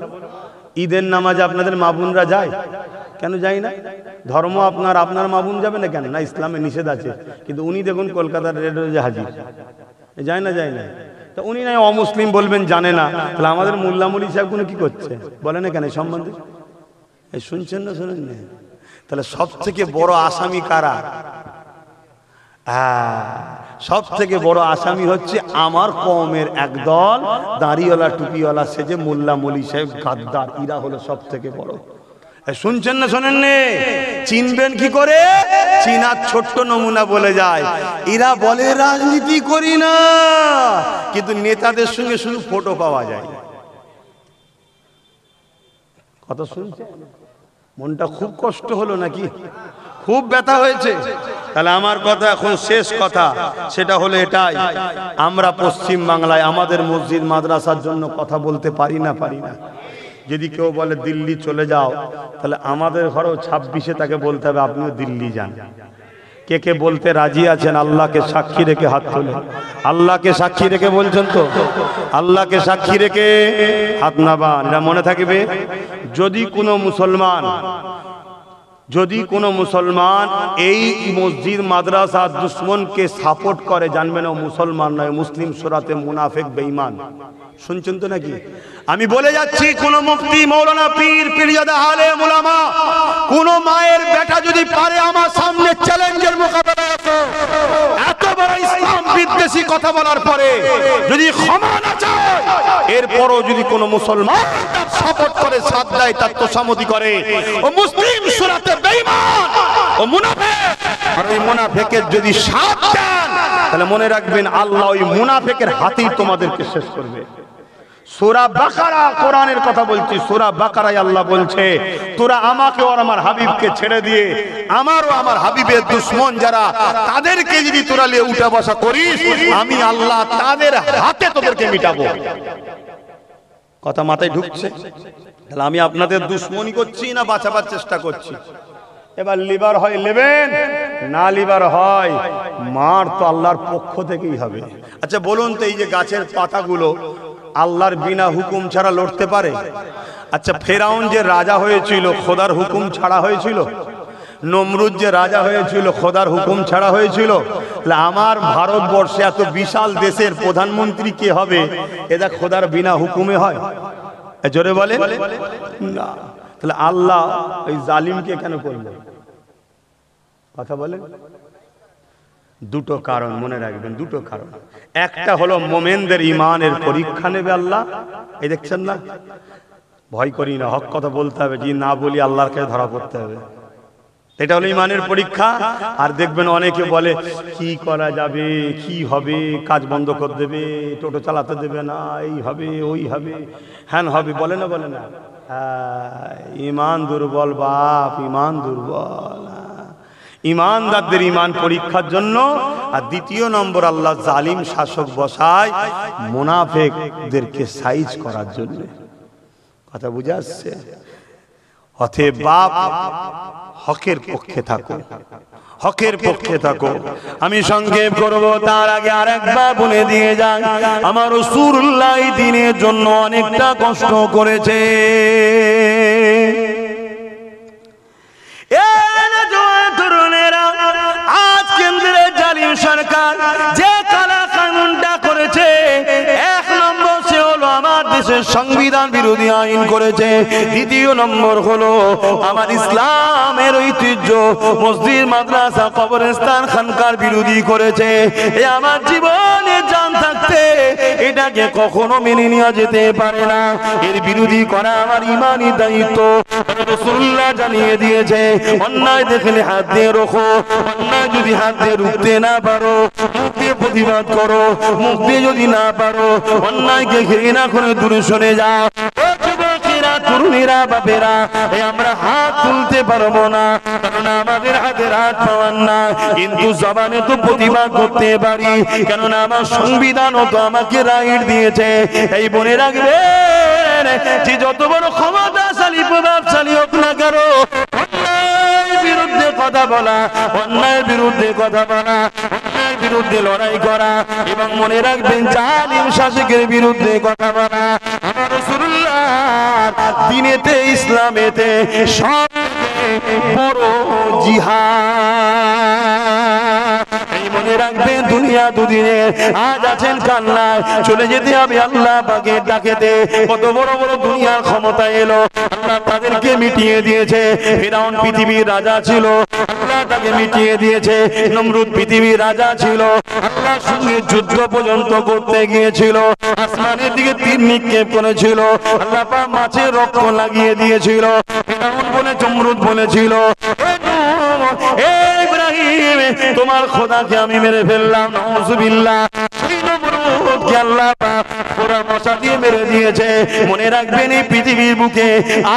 ঈদের নামাজে আপনাদের মা বোনরা যায়, কেন যায় না? ধর্ম আপনার মা বোন যাবে না কেন? না, ইসলামে নিষেধ আছে। কিন্তু উনি দেখুন কলকাতার রেড রোজে হাজির, যায় না? তা উনি নাই অমুসলিম বলবেন, জানে না। তাহলে আমাদের মোল্লা মৌলী সাহেব কোনো কি করছে বলে না কেন এই সম্বন্ধে? শুনছেন না, শোনেন না? তাহলে সব থেকে বড় আসামি কারা? সব থেকে বড় আসামি হচ্ছে আমার কওমের একদল দাড়িওয়ালা টুপিওয়ালা সেজে মোল্লা মৌলী সাহেব গাদ্দার, ইরা হলো সব থেকে বড়। শুনছেন না, শোনেন নে? চিনবেন কি করে? চীনার ছোট্ট নমুনা বলে যায়, এরা বলে রাজনীতি করি না, কিন্তু নেতাদের সঙ্গে শুধু ফটো পাওয়া যায়। কথা শুনছেন? মনটা খুব কষ্ট হলো নাকি? খুব ব্যথা হয়েছে? তাহলে আমার কথা এখন শেষ কথা, সেটা হলো এটাই, আমরা পশ্চিম বাংলায় আমাদের মসজিদ মাদ্রাসার জন্য কথা বলতে পারি না। যদি কেউ বলে দিল্লি চলে যাও, তাহলে আমাদের ঘরেও 26-এ তাকে বলতে হবে আপনিও দিল্লি যান। কে কে বলতে রাজি আছেন? আল্লাহকে সাক্ষী রেখে হাত তোলেন। আল্লাহকে সাক্ষী রেখে বলছেন তো? আল্লাহকে সাক্ষী রেখে হাত নামান, এটা মনে থাকবে। যদি কোনো মুসলমান এই মসজিদ মাদ্রাসা দুশ্মনকে সাপোর্ট করে, জানবেন ও মুসলমান নয়, মুসলিম সূরাতে মুনাফিক বেঈমান। শুনছেন তো নাকি? আমি বলে যাচ্ছি, কোন মুফতি, মৌলানা, পীর, পীরজাদা, আলেম, উলামা, কোন মায়ের বেটা যদি পারে আমার সামনে চ্যালেঞ্জের মোকাবেলা করতে, এত বড় ইসলাম বিদ্বেষী কথা বলার পরে যদি ক্ষমা না চায়, এরপরও যদি কোন মুসলমান তার সাপোর্ট করে, সাথ দেয়, তার তোষামতি করে, ও মুসলিম সূরাতে বেঈমান, ও মুনাফিক। আর ওই মুনাফিকের যদি সাথ দেন, তাহলে মনে রাখবেন আল্লাহ ওই মুনাফিকের হাতেই তোমাদেরকে শেষ করবে। সূরা বাকারা, কোরআনের কথা বলছি, সূরা বাকারায় আল্লাহ বলছে, তোরা আমাকে আর আমার হাবিবকে ছেড়ে দিয়ে আমার ও আমার হাবিবের দুশমন যারা, তাদেরকে যদি তোরা নিয়ে উঠা বসা করিস, আমি আল্লাহ তাদের হাতে তোদেরকে মিটাবো। কথা মাথায় ঢুকছে? তাহলে আমি আপনাদের দুশমনি করছি না বাঁচাবার চেষ্টা করছি? এবার লিভার হয় নেবেন, না লিভার হয় মার তো আল্লাহর পক্ষ থেকেই হবে। আচ্ছা বলুন তো, এই যে গাছের পাতাগুলো আল্লাহর বিনা হুকুম ছাড়া লড়তে পারে? আচ্ছা ফেরাউন যে রাজা হয়েছিল খোদার হুকুম ছাড়া হয়েছিল? নমরুদ যে রাজা হয়েছিল খোদার হুকুম ছাড়া হয়েছিল? আমার ভারতবর্ষে এত বিশাল দেশের প্রধানমন্ত্রী কে হবে এটা খোদার বিনা হুকুমে হয়? জোরে বলেন না। তাহলে আল্লাহ এই জালিমকে কেন করলো? কথা বলেন। দুটো কারণ মনে রাখবেন, দুটো কারণ। একটা হলো মোমেনদের ইমানের পরীক্ষা নেবে আল্লাহ। এই দেখছেন না, ভয় করি না, হক কথা বলতে হবে, যে না বলি আল্লাহর কাছে ধরা পড়তে হবে। এটা হলো ইমানের পরীক্ষা। আর দেখবেন অনেকে বলে কি করা যাবে, কি হবে, কাজ বন্ধ করে দেবে, টোটো চালাতে দেবে না, এই হবে ওই হবে হ্যান হবে, বলে না বলে না? ইমান দুর্বল বাপ, ইমান দুর্বল। ইমানদারদের ইমান পরীক্ষার জন্য। আর দ্বিতীয় নম্বর আল্লাহ জালিম শাসক বসায় মুনাফিকদেরকে সাইজ করার জন্য। কথা বুঝে আসছে? অতএব বাপ হকের পক্ষে থাকো, হকের পক্ষে থাকো। আমি সংক্ষেপ করব, তার আগে আরেকবার বলে দিয়ে যাই, আমার রাসূলুল্লাহ দ্বীনের জন্য অনেকটা কষ্ট করেছে। আজ কেন্দ্রের জালিম সরকার যে কালা কানুনটা করেছে, এক নম্বর সে হলো আমার দেশের সংবিধান বিরোধী আইন করেছে। দ্বিতীয় নম্বর হলো আমার ইসলামের ঐতিহ্য মসজিদ মাদ্রাসা কবরস্থান খানকার বিরোধী করেছে। এ আমার জীবনে জান থাকতে এটাকে কখনো মেনে নেওয়া যেতে পারে না। এর বিরোধী করা আমার ইমানি দায়িত্ব। রাসূলুল্লাহ জানিয়ে দিয়েছে, অন্যায় দেখলে হাত দিয়ে রোখো, অন্যায় যদি হাত দিয়ে রুখতে না পারো মুখ দিয়ে প্রতিবাদ করো, মুখ দিয়ে যদি না পারো অন্যায়কে ঘৃণা করে দূরে সরে যাও। তরুণীরা বাপেরা আমরা হাত তুলতে পারবো না, কারণ আমাদের হাতের হাত পাওয়ার না, কিন্তু জবানে তো প্রতিবাদ করতে পারি, কেননা আমার সংবিধানও তো আমাকে রাইট দিয়েছে। এই মনে রাখবেন যে যত বড় ক্ষমতাশালী প্রভাবশালী হোক না কেন, অন্যায়ের বিরুদ্ধে কথা বলা, অন্যায়ের বিরুদ্ধে কথা বলা, অন্যায়ের বিরুদ্ধে লড়াই করা, এবং মনে রাখবেন জালিম শাসকের বিরুদ্ধে কথা বলা আমার রাসূলুল্লাহ দ্বীনেতে ইসলামেতে সবচেয়ে বড় জিহাদ। এই মনে রাখবেন দুনিয়া দুদিনের, আজ আছেন কান্নায়, চলে যেতে হবে আল্লাহ পাকের ডাকেতে। কত বড় বড় দুনিয়ার ক্ষমতা এলো, আল্লাহ তাদেরকে মিটিয়ে দিয়েছে। ফিরআউন পৃথিবীর রাজা ছিল, আল্লাহ তাকে মিটিয়ে দিয়েছে। নমরুদ পৃথিবীর রাজা ছিল, আল্লাহর সঙ্গে যুদ্ধ পর্যন্ত করতে গিয়েছিল, আসমানের দিকে তীর নিক্ষেপ করেছিল, আল্লাহ পাক মাছের রক্ত লাগিয়ে দিয়েছিল। ফিরআউন বলে নমরুদ বলেছিল, হে ইব্রাহিম তোমার খোদাকে আমি মেরে ফেললাম, নাউযুবিল্লাহ। সেই নমরুদকে আল্লাহ পাক পুরা মশা দিয়ে মেরে দিয়েছে। মনে রাখবেন এই পৃথিবীর বুকে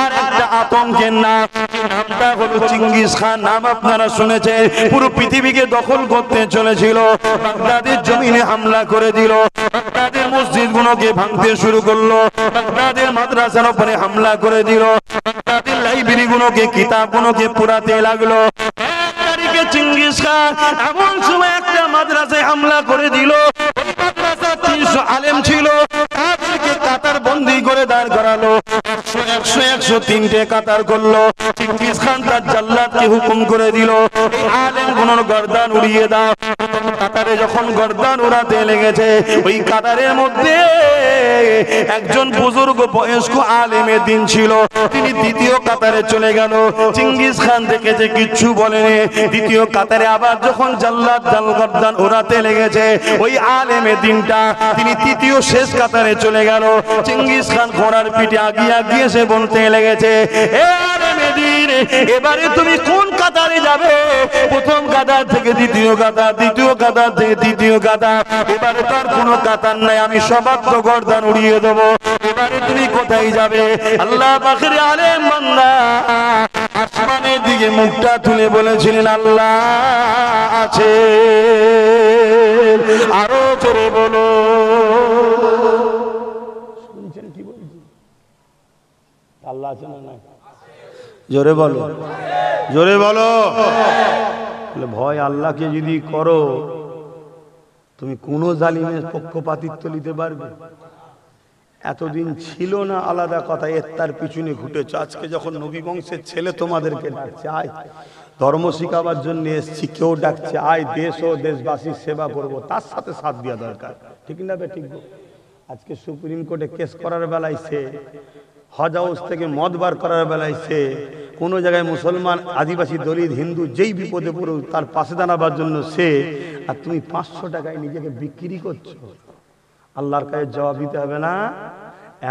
আর একটা আতঙ্কের নাম, নামটা হলো চেঙ্গিস খান। নাম আপনারা শুনেছেন। পুরো পৃথিবীকে দখল করতে চলেছিল, বাগদাদের জমিনে হামলা করে দিল, বাগদাদের মসজিদগুলোকে ভাঙতে শুরু করলো, বাগদাদের মাদ্রাসার উপরে হামলা করে দিল, বাগদাদের লাইব্রেরিগুলোকে কিতাবগুলোকে পুরাতে লাগলো। চেঙ্গিস খান এমন সময় একটা মাদ্রাসায় হামলা করে দিল, ওই মাদ্রাসা 300 আলেম ছিল, তাদেরকে কাতার বন্দি করে দাঁড় করালো। 100-103টে কাতার করলো। চেঙ্গিস খান তার জাল্লাদকে হুকুম করে দিল, এই আলেমগুলোর গর্দান উড়িয়ে দাও। কাতারে যখন গর্দান উড়াতে লেগেছে, ওই কাতারের মধ্যে একজন বুজুর্গ বয়স্ক আলেমে দিন ছিল, তিনি দ্বিতীয় কাতারে চলে গেল। চেঙ্গিস খান দেখেছে কিচ্ছু বলেনি। দ্বিতীয় কাতারে আবার যখন জাল্লাদ গর্দান উড়াতে লেগেছে, ওই আলেমে দিনটা তিনি তৃতীয় শেষ কাতারে চলে গেল। চেঙ্গিস খান ঘোড়ার পিঠে আগিয়ে আগিয়ে সে বলতে লেগেছে, এ আলেমে দিন এবারে তুমি কোন কাতারে যাবে? প্রথম কাতার থেকে দ্বিতীয় কাতার, দ্বিতীয় কাতার থেকে তৃতীয় কাতার, এবারে তার কোনো কাতার নাই, আমি সবার তো গর্দান উড়িয়ে দেবো, এবারে তুমি কোথায় যাবে? আল্লাহ পাকের আলেম বান্দা আসমানের দিকে মুখটা তুলে বলেছিলেন, আল্লাহ আছে। আরো জোরে বলো, শুনছেন কি বলছি? আল্লাহ আছে না? নাই জোরে বলো, জোরে বলো। ভয় আল্লাহকে যদি করো তুমি কোন জালিমের পক্ষপাতিত্ব নিতে পারবে? এতদিন ছিল না আলাদা কথা, এর তার পিছনে ঘুটেছ। আজকে যখন নবী বংশের ছেলে তোমাদেরকে ডাকছে, আয় ধর্ম শিখাবার জন্য এসছি, কেউ ডাকছে আয় দেশ ও দেশবাসীর সেবা করব, তার সাথে সাথ দেওয়া দরকার, ঠিক না? ঠিক। আজকে সুপ্রিম কোর্টে কেস করার বেলায় সে, হজ হাউস থেকে মদ বার করার বেলায় সে, কোনো জায়গায় মুসলমান, আদিবাসী, দলিত, হিন্দু যেই বিপদে পড়ুক তার পাশে দাঁড়াবার জন্য সে, আর তুমি 500 টাকায় নিজেকে বিক্রি করছো। আল্লাহর কাছে জবাব দিতে হবে না?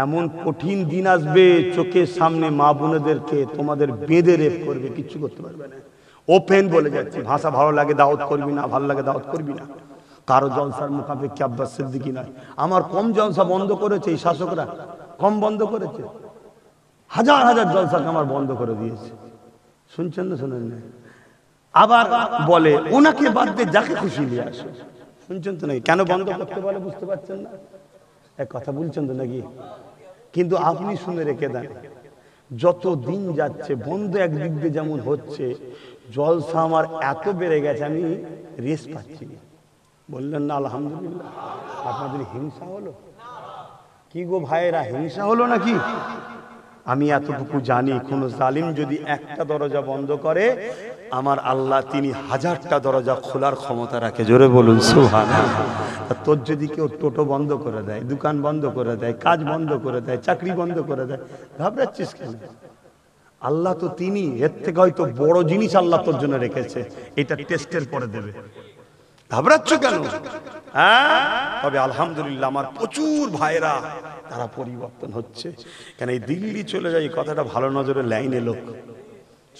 এমন কঠিন দিন আসবে চোখের সামনে মা বোনেদেরকে তোমাদের বেঁধে রেপ করবে, কিচ্ছু করতে পারবে না। ওপেন বলে যাচ্ছি, ভাষা ভালো লাগে দাওয়াত করবি না, ভালো লাগে দাওয়াত করবি না। কারো জলসার মুখাপেক্ষি আব্বাস সিদ্দিকী নয়। আমার কম জলসা বন্ধ করেছে এই শাসকরা, কম বন্ধ করেছে, হাজার হাজার জলসাকে আমার বন্ধ করে দিয়েছে। শুনছেন না? শোনেন না? আবার বলে ওনাকে বাদ দিয়ে যাকে খুশি নিয়ে আসো। শুনছেন তো নাকি? কেন বন্ধ করতে বলে বুঝতে পারছেন না? এক কথা বলছেন তো নাকি? কিন্তু আপনি শুনে রেখে দেন, যত দিন যাচ্ছে বন্ধ একদিক দিয়ে যেমন হচ্ছে, জলসা আমার এত বেড়ে গেছে আমি রেস পাচ্ছি না। বললেন না আলহামদুলিল্লাহ? আপনাদের হিংসা হলো কি গো ভাইয়েরা? হিংসা হলো নাকি? আমি এতটুকু জানি, কোন জালিম যদি একটা দরজা বন্ধ করে, আমার আল্লাহ তিনি 1000টা দরজা খোলার ক্ষমতা রাখে। জোরে বলুন সুবহানাল্লাহ। তোর যদি কেউ টোটো বন্ধ করে দেয়, দোকান বন্ধ করে দেয়, কাজ বন্ধ করে দেয়, চাকরি বন্ধ করে দেয়, ঘাবড়াচ্ছিস কেন? আল্লাহ তো তিনি, এর থেকে হয়তো বড় জিনিস আল্লাহ তোর জন্য রেখেছে, এটা টেস্টের পরে দেবে। ঘাবড়াচ্ছ কেন? হ্যাঁ, তবে আলহামদুলিল্লাহ আমার প্রচুর ভাইরা তারা পরিবর্তন হচ্ছে। কেন এই দিল্লি চলে যায়, এই কথাটা ভালো নজরে লাইনে লোক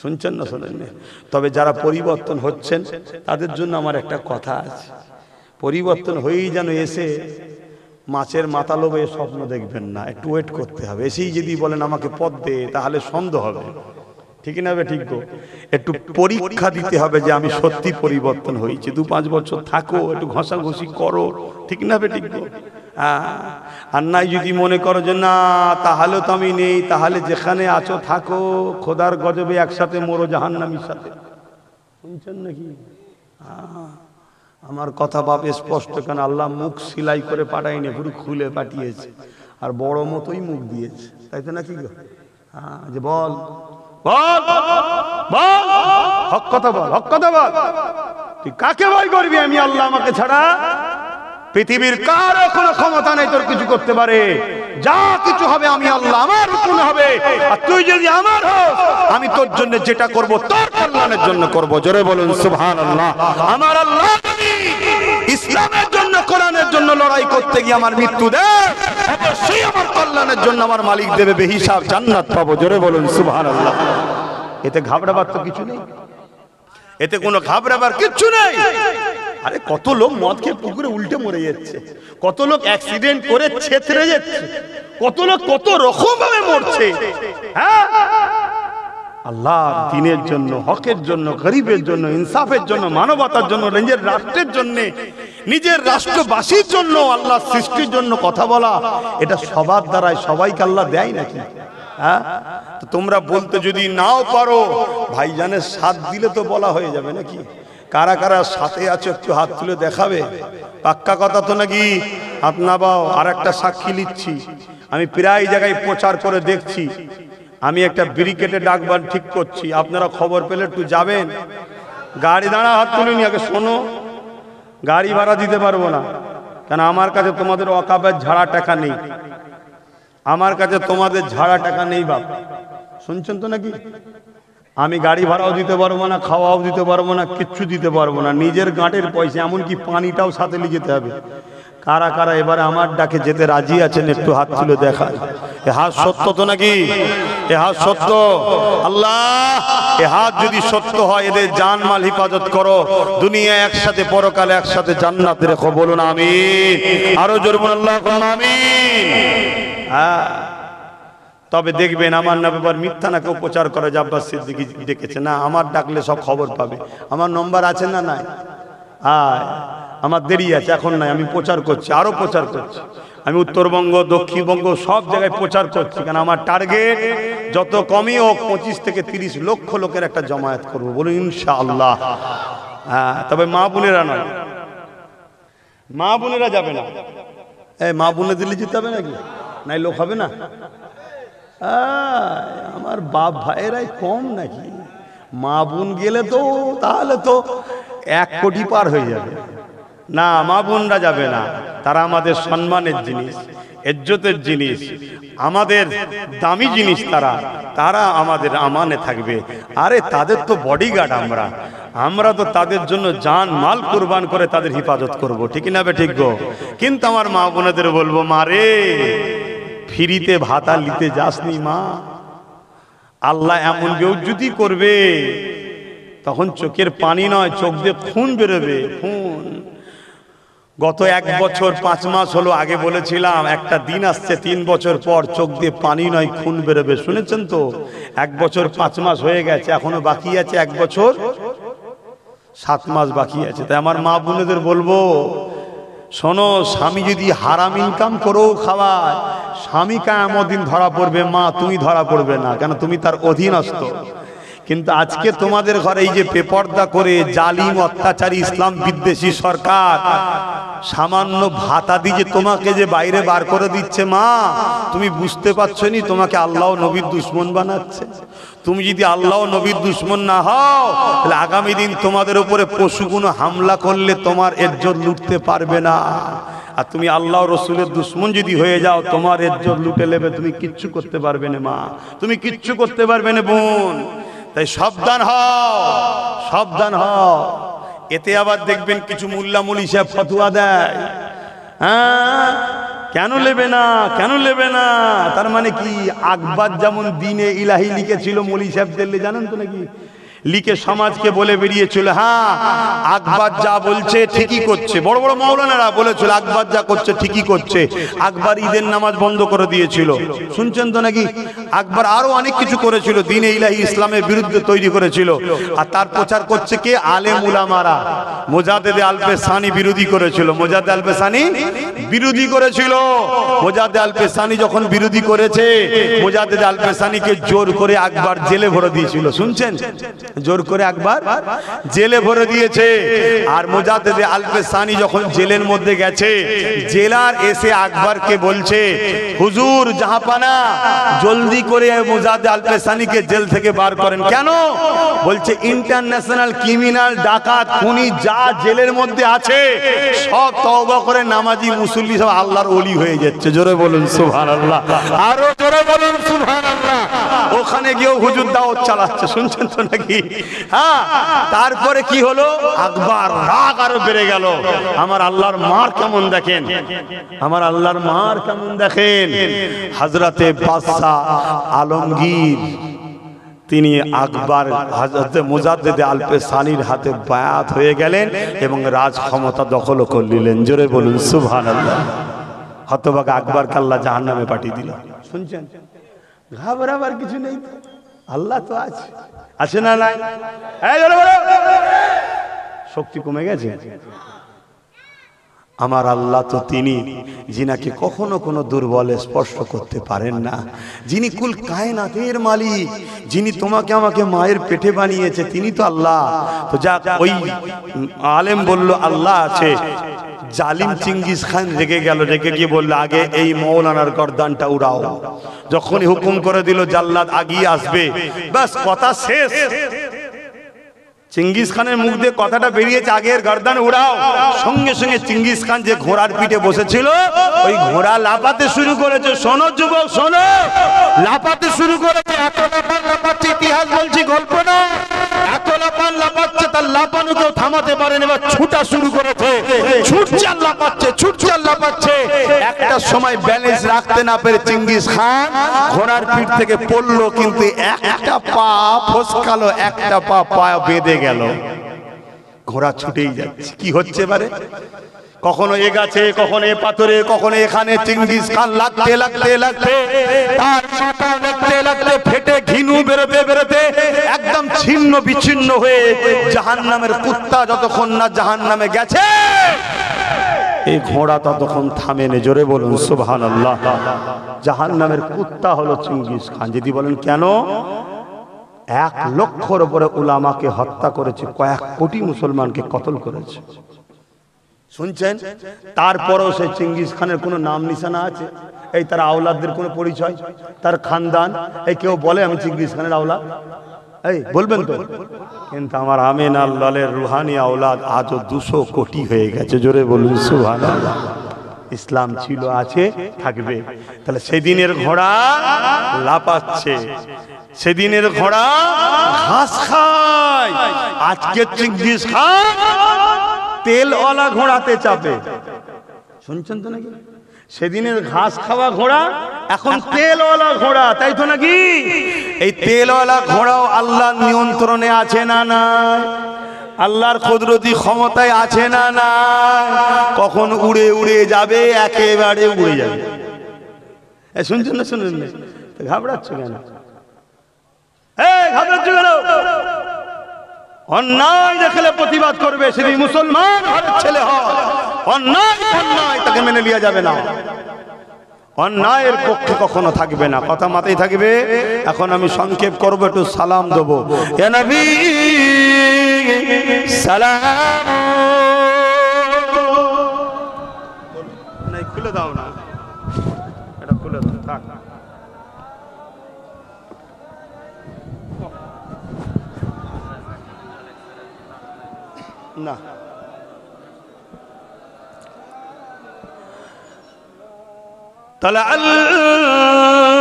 শুনছেন না? শোনেন না? তবে যারা পরিবর্তন হচ্ছেন তাদের জন্য আমার একটা কথা আছে, পরিবর্তন হয়েই যেন এসে মাছের মাথা লোভে স্বপ্ন দেখবেন না, একটু ওয়েট করতে হবে। এসেই যদি বলেন আমাকে পদ দে, তাহলে সন্দেহ হবে, ঠিক না? ঠিক গো, একটু পরীক্ষা দিতে হবে যে আমি সত্যি পরিবর্তন হয়েছি। 2-5 বছর থাকো, একটু ঘষাঘষি করো, ঠিক না? ঠিক গো। আর নাই যদি মনে করো যে না তাহলে তো আমি নেই, তাহলে যেখানে আছো থাকো, খোদার গজবে একসাথে মরো জাহান্নামীর সাথে। শুনছেন নাকি? আমার কথা বাপ স্পষ্ট, কেন আল্লাহ মুখ সেলাই করে পাঠায়নি, পুরো খুলে পাঠিয়েছে, আর বড় মতোই মুখ দিয়েছে, তাই তো নাকি গো? যে বল বল বল, হক কথা বল, হক কথা বল। তুই কাকে ভয় করবি? আমি আল্লাহ, আমাকে ছাড়া পৃথিবীর কারো কোনো ক্ষমতা নেই তোর কিছু করতে পারে। যা কিছু হবে আমি আল্লাহ, আমার হুকুম হবে। আর তুই যদি আমার হোস, আমি তোর জন্য যেটা করব তোর কল্যাণের জন্য করব। জোরে বলুন সুবহানাল্লাহ। আমার আল্লাহ ইসলামের জন্য, কোরআনের জন্য লড়াই করতে গিয়ে আমার মৃত্যু দেয়, অবশ্যই আমার কল্যাণের জন্য আমার মালিক দেবে বেহিসাব জান্নাত পাবো। জোরে বলুন সুবহানাল্লাহ। এতে ঘাবড়াবার তো কিছু নেই, এতে কোনো ঘাবড়াবার কিচ্ছু নেই। আরে কত লোক মদ খেয়ে পুকুরে উল্টে মরে যাচ্ছে, কত লোক অ্যাক্সিডেন্ট করে ছেঁতরে যাচ্ছে, কত লোক কত রকম ভাবে মরছে। হ্যাঁ, আল্লাহর দ্বীনের জন্য, হকের জন্য, গরিবের জন্য, ইনসাফের জন্য, মানবতার জন্য, নিজের রাষ্ট্রের জন্য, নিজের রাষ্ট্রবাসীর জন্য, আল্লাহর সৃষ্টির জন্য কথা বলা, এটা সবার দ্বারাই সবাইকে আল্লাহ দেয় নাকি? হ্যাঁ, তো তোমরা বলতে যদি নাও পারো, ভাইজানের সাথ দিলে তো বলা হয়ে যাবে নাকি? কারা কারা সাথে আছো একটু হাত তুলে দেখাবে। পাক্কা কথা তো নাকি? আপনা বাও। আর একটা সাক্ষী নিচ্ছি, আমি প্রায় জায়গায় প্রচার করে দেখছি, আমি একটা ব্রিগেডে ডাকবার ঠিক করছি, আপনারা খবর পেলে একটু যাবেন। গাড়ি দাঁড়া, হাত তুলিনি, আগে শোনো। গাড়ি ভাড়া দিতে পারবো না, কেন আমার কাছে তোমাদের ওয়াকাফের ঝাড়া টাকা নেই, আমার কাছে তোমাদের ঝাড়া টাকা নেই বাপ। শুনছেন তো নাকি? আমি গাড়ি ভাড়াও দিতে পারবো না, খাওয়াও দিতে পারবো না, কিচ্ছু দিতে পারবো না, নিজের গাঁটের পয়সা, এমনকি পানিটাও সাথে নিয়ে যেতে হবে। কারা কারা এবারে আমার ডাকে যেতে রাজি আছেন একটু হাত তুলে দেখান। এ হাত সত্য তো নাকি? এ হাত সত্য? আল্লাহ, এ হাত যদি সত্য হয় এদের জানমাল হিফাজত করো, দুনিয়া একসাথে, পরকালে একসাথে জান্নাত রেখো। বলুন আমিন। আরো জোরে বলুন আল্লাহুম্মা আমিন। হ্যাঁ, তবে দেখবেন আমার না ব্যাপার মিথ্যা না কেউ প্রচার করে যে আব্বাস সিদ্দিকী ডেকেছে। না, আমার ডাকলে সব খবর পাবে। আমার নম্বর আছে না নাই? আমার দেরি আছে, এখন নাই, আমি প্রচার করছি, আরো প্রচার করছি। আমি উত্তরবঙ্গ দক্ষিণবঙ্গ সব জায়গায় প্রচার করছি, কারণ আমার টার্গেট যত কমই হোক 25 থেকে 30 লক্ষ লোকের একটা জমায়েত করবো, বলুন ইনশাআল্লাহ। হ্যাঁ, তবে মা বোনেরা নয়, মা বোনেরা যাবে না। এই মা বোনে দিল্লি যেতে হবে নাকি? নাই লোক হবে না? আমার বাপ ভাইয়েরাই কম নাকি? মা বোন গেলে তো তাহলে তো 1 কোটি পার হয়ে যাবে। না, মা বোনরা যাবে না, তারা আমাদের সম্মানের জিনিস, ইজ্জতের জিনিস, আমাদের দামি জিনিস, তারা আমাদের আমানে থাকবে। আরে তাদের তো বডিগার্ড, আমরা তো তাদের জন্য জান মাল কুরবান করে তাদের হিফাজত করব, ঠিক না বে ঠিক গো? কিন্তু আমার মা বোনেদের বলবো, মা রে, ফ্রিতে ভাতা নিতে যাসনি মা, আল্লাহ এমন বেউজ্জতি করবে, তখন চোখের পানি নয়, চোখ দিয়ে খুন বেরোবে, খুন। গত 1 বছর 5 মাস হলো, আগে বলেছিলাম একটা দিন আসছে 3 বছর পর চোখ দিয়ে পানি নয় খুন বেরোবে, শুনেছেন তো? 1 বছর 5 মাস হয়ে গেছে, এখনো বাকি আছে 1 বছর 7 মাস বাকি আছে। তাই আমার মা বোনেদের বলবো, শোনো, স্বামী যদি হারাম ইনকাম করেও খাওয়ায়, স্বামী কিয়ামত দিন ধরা পড়বে, মা তুমি ধরা পড়বে না, কেন তুমি তার অধীনস্থ। কিন্তু আজকে তোমাদের ঘরে এই যে বেপর্দা করে জালিম অত্যাচারী ইসলাম বিদ্বেষী সরকার সামান্য ভাতা দিয়ে তোমাকে যে বাইরে বার করে দিচ্ছে, মা তুমি বুঝতে পারছো নি তোমাকে আল্লাহ নবীর দুশমন বানাচ্ছে। তুমি যদি আল্লাহ নবীর দুশমন না হও, তাহলে আগামী দিন তোমাদের উপরে পশুগুলো হামলা করলে তোমার ইজ্জত লুটতে পারবে না। আর তুমি আল্লাহ রসুলের দুশমন যদি হয়ে যাও, তোমার ইজ্জত লুটে নেবে, তুমি কিচ্ছু করতে পারবে না মা, তুমি কিচ্ছু করতে পারবে না বোন। তাই সাবধান হও, সাবধান হও। এতে আবার দেখবেন কিছু মোল্লা মুলি সাহেব ফতোয়া দেয়, হ্যাঁ কেন নেবে না, কেন নেবে না? তার মানে কি, আকবর যেমন দিনে ইলাহি লিখেছিল মুলি সাহেবদের, জানেন তো নাকি? লিখে সমাজকে বলে বেরিয়েছিল, হ্যাঁ আকবর যা বলছে ঠিকই করছে। বড় বড় মাওলানারা বলেছিল আকবর যা করছে ঠিকই করছে। আকবর ঈদের নামাজ বন্ধ করে দিয়েছিল, শুনছেন তো নাকি? আকবর আরো অনেক কিছু করেছিল, দ্বীনে ইলাহি ইসলামের বিরুদ্ধে তৈরি করেছিল। আর তার প্রচার করছে কে? আলেম উলামারা। মুজাদ্দেদে আল-পেশানি বিরোধী করেছিল, মুজাদ্দেদ আল-পেশানি বিরোধী করেছিল। মুজাদ্দেদ আল-পেশানি যখন বিরোধী করেছে, মুজাদ্দেদ আল-পেশানিকে জোর করে আকবর জেলে ভরে দিয়েছিল, শুনছেন? জোর করে আকবর জেলে ভরে দিয়েছে। আর মুজাদ্দেদে আল-পেশানি যখন জেলের মধ্যে গেছে, জেলার এসে আকবরকে বলছে, হুজুর জাহাপানা জলদি করে মুজাদ্দেদ আল-পেশানিকে জেল থেকে বার করেন। কেন? বলছে ইন্টারন্যাশনাল ক্রিমিনাল, ডাকাত, খুনি যা জেলের মধ্যে আছে সব তওবা করে নামাজি মুসল্লি সব আল্লাহর ওলি হয়ে যাচ্ছে। জোরে বলুন সুবহানাল্লাহ, আরো জোরে বলুন সুবহানাল্লাহ। ওখানে গিয়েও হুজুর দাওয়াত চালাচ্ছে, শুনছেন তো নাকি? হ্যাঁ, তারপরে কি হলো? আকবর রাগ আরো বেড়ে গেল। আমার আল্লাহর মার কেমন দেখেন, আমার আল্লাহর মার কেমন দেখেন। হযরতে বাদশাহ আলমগীর তিনি আকবর হযরতে মুজাদ্দেদে আল-পেশানির হাতে বায়াত হয়ে গেলেন এবং রাজ ক্ষমতা দখল করে নিলেন। জোরে বলুন সুবহানাল্লাহ। হতভাগা আকবরকে আল্লাহ জাহান্নামে পাঠিয়ে দিল। শুনছেন? ঘাবড়াবার কিছু নেই, আল্লাহ তো আছে, আছে না নাই? শক্তি কমে গেছে। আমার আল্লাহ তো তিনি যিনাকে কখনো কোনো দুর্বলে স্পর্শ করতে পারেন না, যিনি কুল কায়নাতের মালিক, যিনি তোমাকে আমাকে মায়ের পেটে বানিয়েছে, তিনি তো আল্লাহ। তো যাক, ওই আলেম বলল আল্লাহ আছে। জালিম চিঙ্গিস খান রেগে গেল, রেগে গিয়ে বলল আগে এই মৌলানার গর্দানটা উড়াও। যখনই হুকুম করে দিল জাল্লাদ আগিয়ে আসবে, বাস কথা শেষ। চিঙ্গিস খানের মুখ দিয়ে কথাটা বেরিয়েছে, আগের গর্দান উড়াও। সঙ্গে সঙ্গে চিঙ্গিস খান যে ঘোড়ার পিঠে বসেছিল, ওই ঘোড়া লাফাতে শুরু করেছে। শোনো যুবক, শোনো, লাফাতে শুরু করেছে। এত লাফান লাফাচ্ছে, ইতিহাস বলছি, গল্প না। এত লাফান লাফাচ্ছে, তার লাফানো কেউ থামাতে পারেনি। এবার ছুটা শুরু করেছে, ছুটছে আর লাফাচ্ছে, ছুটছে আর লাফাচ্ছে। একটা সময় ব্যালেন্স রাখতে না পেরে চিঙ্গিস খান ঘোড়ার পিঠ থেকে পড়লো, কিন্তু একটা পা ফসকালো, একটা পা পায়ে বেঁধে গেল। ঘোড়া ছুটেই যাচ্ছে। কি হচ্ছে এবারে? কখনো এ গাছে, কখনো এ পাথরে, কখনো এখানে। চিঙ্গিস খান লাগতে লাগতে লাগতে তার মাথা লাগতে লাগতে ফেটে ঘিনু বেরোতে বেরোতে একদম ছিন্ন বিচ্ছিন্ন হয়ে জাহান্নামের কুত্তা যতক্ষণ না জাহান্নামে গেছে, এই ঘোড়া ততক্ষণ থামেনি। জোরে বলুন সুবহানাল্লাহ। জাহান্নামের কুত্তা হলো চেঙ্গিস খান। যদি বলেন কেন? 1 লক্ষর উপরে উলামাকে হত্যা করেছে, কয়েক কোটি মুসলমানকে কতল করেছে। শুনছেন? তারপরেও সেই চেঙ্গিস খানের কোনো নাম নিশানা আছে? এই তার আওলাদদের কোনো পরিচয়, তার খানদান? এই কেউ বলে আমি চেঙ্গিস খানের আওলাদ? এই বলবেন তো? কিন্তু আমার আমিন আল্লাহর রুহানি আওলাদ আজও 200 কোটি হয়ে গেছে। জোরে বলুন সুবহানাল্লাহ। ইসলাম ছিল, আছে, থাকবে। তাহলে সেদিনের ঘোড়া লাপাচ্ছে, সেদিনের ঘোড়া ঘাস খায়। আজকে চেঙ্গিস খান তেলওয়ালা ঘোড়াতে চাপে। শুনছেন তো নাকি? সেদিনের ঘাস খাওয়া ঘোড়া এখন তেলওয়ালা ঘোড়া, তাই তো নাকি? এই তেলওয়ালা ঘোড়াও আল্লাহর নিয়ন্ত্রণে আছে না নাই? আল্লাহর কুদরতি ক্ষমতায় আছে না নাই? কখন উড়ে উড়ে যাবে, একেবারে উড়ে যাবে। শুনছেন না? শুনুন না, ঘাবড়াচ্ছ কেন? ঘাবড়াচ্ছ কেন? অন্যায় দেখলে প্রতিবাদ করবে, সেদিন মুসলমান ঘরের ছেলে হয়। অন্যায় অন্যায়, তাকে মেনে নেওয়া যাবে না। অন্যায়ের পক্ষে কখনো থাকবে না, কথা মাথায় থাকবে। এখন আমি সংক্ষেপ করবো, একটু সালাম দেবো। ইয়া নবী সালাম। খুলে দাও না, এটা খুলে দাও, থাক। না, طلع البدر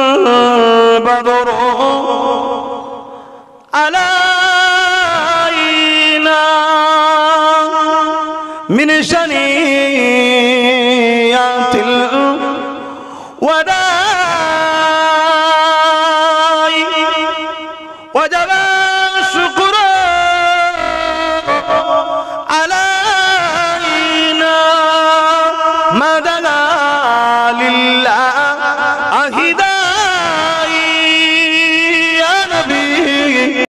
علينا من شنيات الوداع